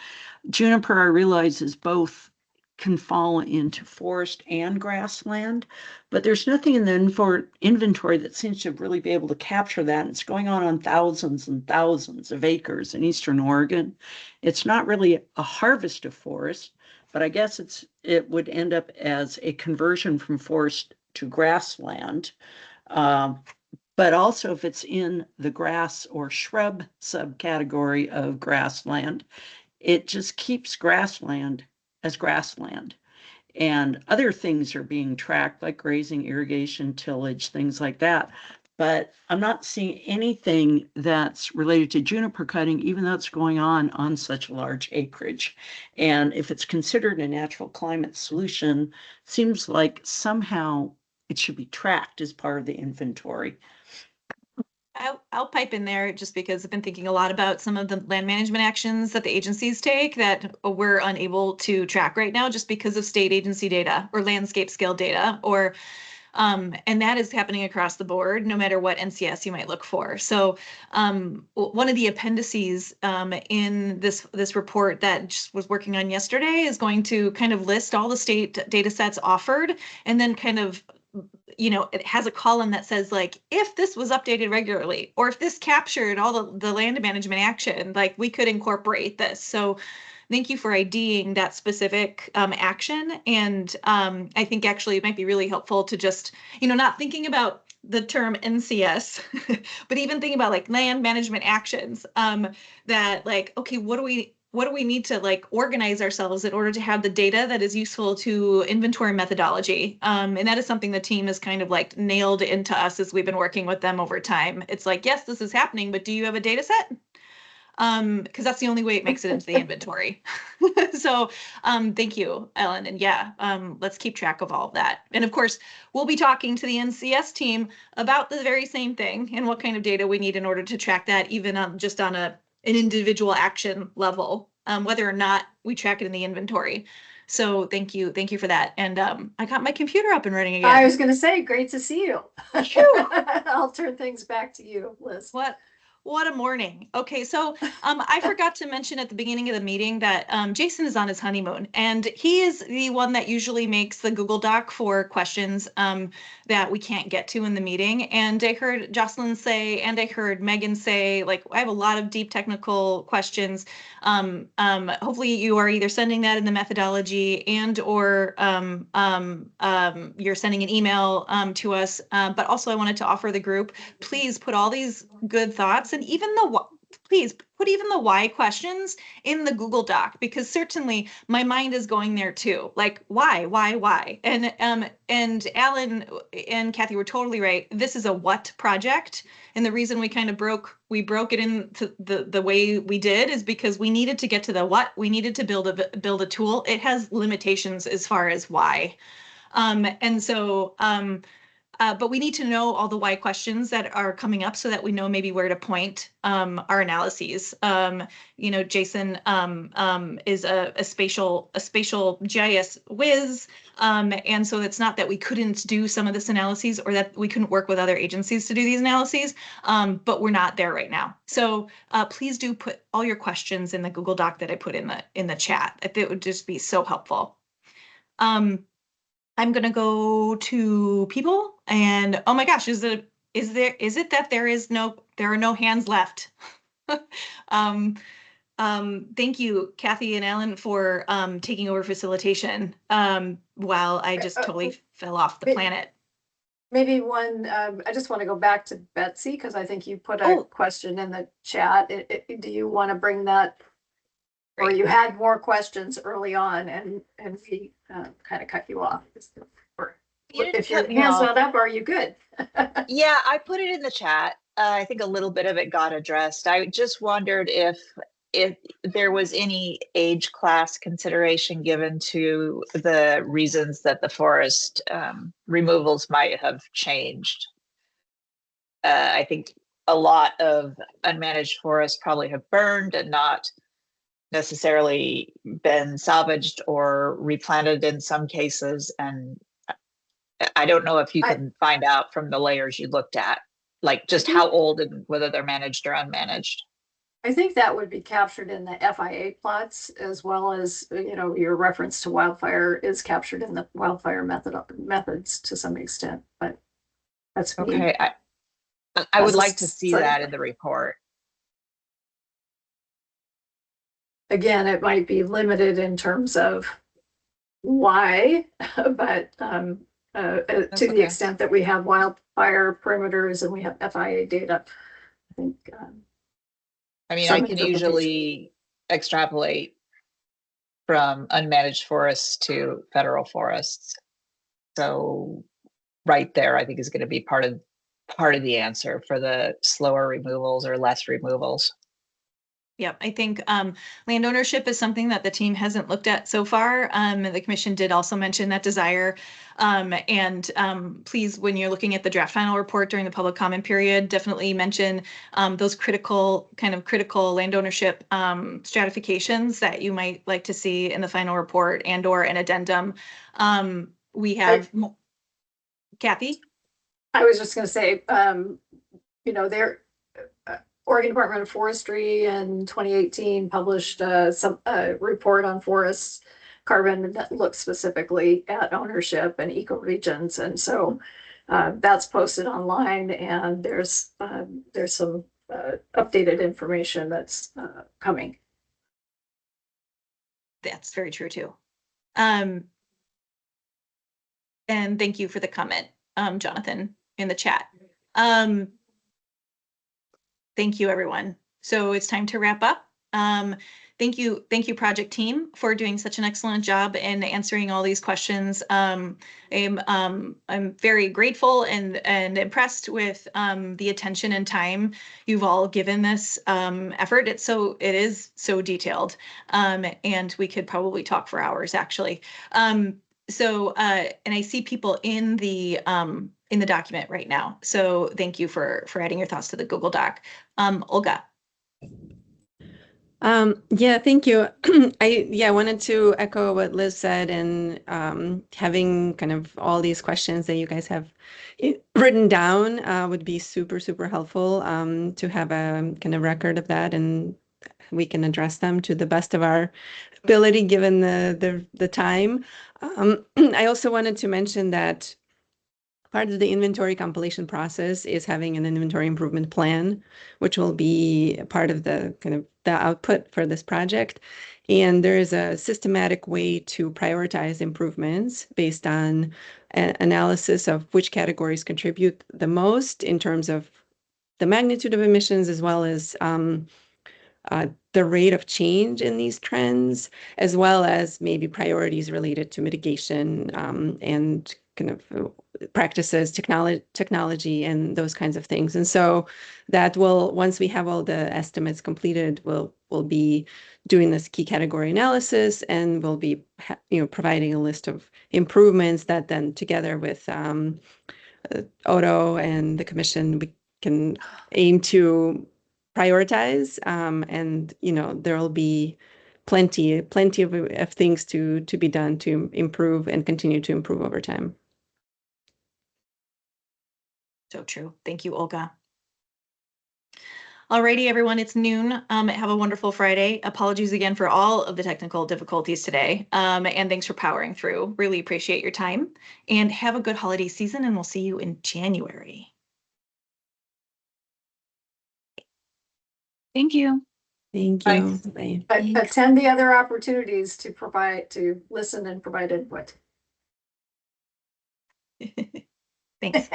juniper, I realize, is both can fall into forest and grassland, but there's nothing in the inventory that seems to really be able to capture that. It's going on thousands and thousands of acres in Eastern Oregon. It's not really a harvest of forest, but I guess it would end up as a conversion from forest to grassland. But also if it's in the grass or shrub subcategory of grassland, it just keeps grassland as grassland. And other things are being tracked, like grazing, irrigation, tillage, things like that. But I'm not seeing anything that's related to juniper cutting, even though it's going on such large acreage. And if it's considered a natural climate solution, seems like somehow it should be tracked as part of the inventory. I'll pipe in there just because I've been thinking a lot about some of the land management actions that the agencies take that we're unable to track right now just because of state agency data or landscape scale data, or and that is happening across the board, no matter what NCS you might look for. So one of the appendices in this report that just was working on yesterday is going to kind of list all the state data sets offered, and then kind of, it has a column that says, like, if this was updated regularly, or if this captured all the land management action, like, we could incorporate this. So thank you for IDing that specific action. And I think actually it might be really helpful to just, not thinking about the term NCS, but even thinking about like land management actions that, like, okay, what do we need to like organize ourselves in order to have the data that is useful to inventory methodology? And that is something the team has kind of like nailed into us as we've been working with them over time. It's like, yes, this is happening, but do you have a data set? Because that's the only way it makes it into the inventory. So thank you, Ellen. And yeah, let's keep track of all of that. And of course, we'll be talking to the NCS team about the very same thing and what kind of data we need in order to track that, even just on an individual action level, whether or not we track it in the inventory. So thank you for that. And I got my computer up and running again. I was going to say, great to see you. I'll turn things back to you, Liz. What a morning. Okay, so I forgot to mention at the beginning of the meeting that Jason is on his honeymoon, and he is the one that usually makes the Google Doc for questions that we can't get to in the meeting. And I heard Jocelyn say, and I heard Megan say, like, I have a lot of deep technical questions. Hopefully you are either sending that in the methodology and or you're sending an email to us. But also I wanted to offer the group, please put all these good thoughts and even please put even the why questions in the Google Doc, because certainly my mind is going there too. Like, why? And Alan and Kathy were totally right. This is a what project. And the reason we kind of broke it into the way we did is because we needed to get to the what. We needed to build a tool. It has limitations as far as why. But we need to know all the why questions that are coming up so that we know maybe where to point our analyses. Jason is a spatial GIS whiz. And so it's not that we couldn't do some of this analyses or that we couldn't work with other agencies to do these analyses, but we're not there right now. So please do put all your questions in the Google Doc that I put in the chat. It would just be so helpful. I'm gonna go to people, and oh my gosh, is it that there are no hands left? Thank you, Kathy and Alan, for taking over facilitation while I just totally fell off the planet. Maybe one, I just want to go back to Betsy because I think you put a question in the chat. Do you want to bring that? Or you had more questions early on and we kind of cut you off. Or if your hand's not up, are you good? Yeah, I put it in the chat. I think a little bit of it got addressed. I just wondered if there was any age class consideration given to the reasons that the forest removals might have changed. I think a lot of unmanaged forests probably have burned and not necessarily been salvaged or replanted in some cases. And I don't know if you can find out from the layers you looked at, like just how old and whether they're managed or unmanaged. I think that would be captured in the FIA plots, as well as, your reference to wildfire is captured in the wildfire methods to some extent, but that's me. Okay. I would like to see that in the report. Again, it might be limited in terms of why, but to the extent that we have wildfire perimeters and we have FIA data, I think. I can usually extrapolate from unmanaged forests to federal forests. So right there, I think is going to be part of the answer for the slower removals or less removals. Yep, I think land ownership is something that the team hasn't looked at so far. The commission did also mention that desire. Please, when you're looking at the draft final report during the public comment period, definitely mention those critical land ownership stratifications that you might like to see in the final report and or an addendum. We have, Kathy? I was just going to say, Oregon Department of Forestry in 2018 published a report on forests carbon that looks specifically at ownership and ecoregions. And so that's posted online, and there's some updated information that's coming. That's very true too. And thank you for the comment, Jonathan, in the chat. Thank you, everyone. So it's time to wrap up. Thank you, project team, for doing such an excellent job in answering all these questions. I'm very grateful and impressed with the attention and time you've all given this effort. It is so detailed, and we could probably talk for hours, actually. And I see people in the document right now. So thank you for adding your thoughts to the Google Doc. Olga. Yeah, thank you. I wanted to echo what Liz said, and having kind of all these questions that you guys have written down would be super, super helpful to have a kind of record of that, and we can address them to the best of our ability given the time. I also wanted to mention that part of the inventory compilation process is having an inventory improvement plan, which will be part of the kind of the output for this project. And there is a systematic way to prioritize improvements based on analysis of which categories contribute the most in terms of the magnitude of emissions, as well as the rate of change in these trends, as well as maybe priorities related to mitigation and kind of practices, technology, and those kinds of things. And so that will, once we have all the estimates completed, we'll be doing this key category analysis, and we'll be providing a list of improvements that then, together with Odo and the commission, we can aim to prioritize, and there will be plenty of things to be done to improve and continue to improve over time. So true. Thank you, Olga. Alrighty, everyone, it's noon. Have a wonderful Friday. Apologies again for all of the technical difficulties today. And thanks for powering through. Really appreciate your time, and have a good holiday season, and we'll see you in January. Thank you. Thank you. Bye. Attend the other opportunities to listen and provide input. Thanks.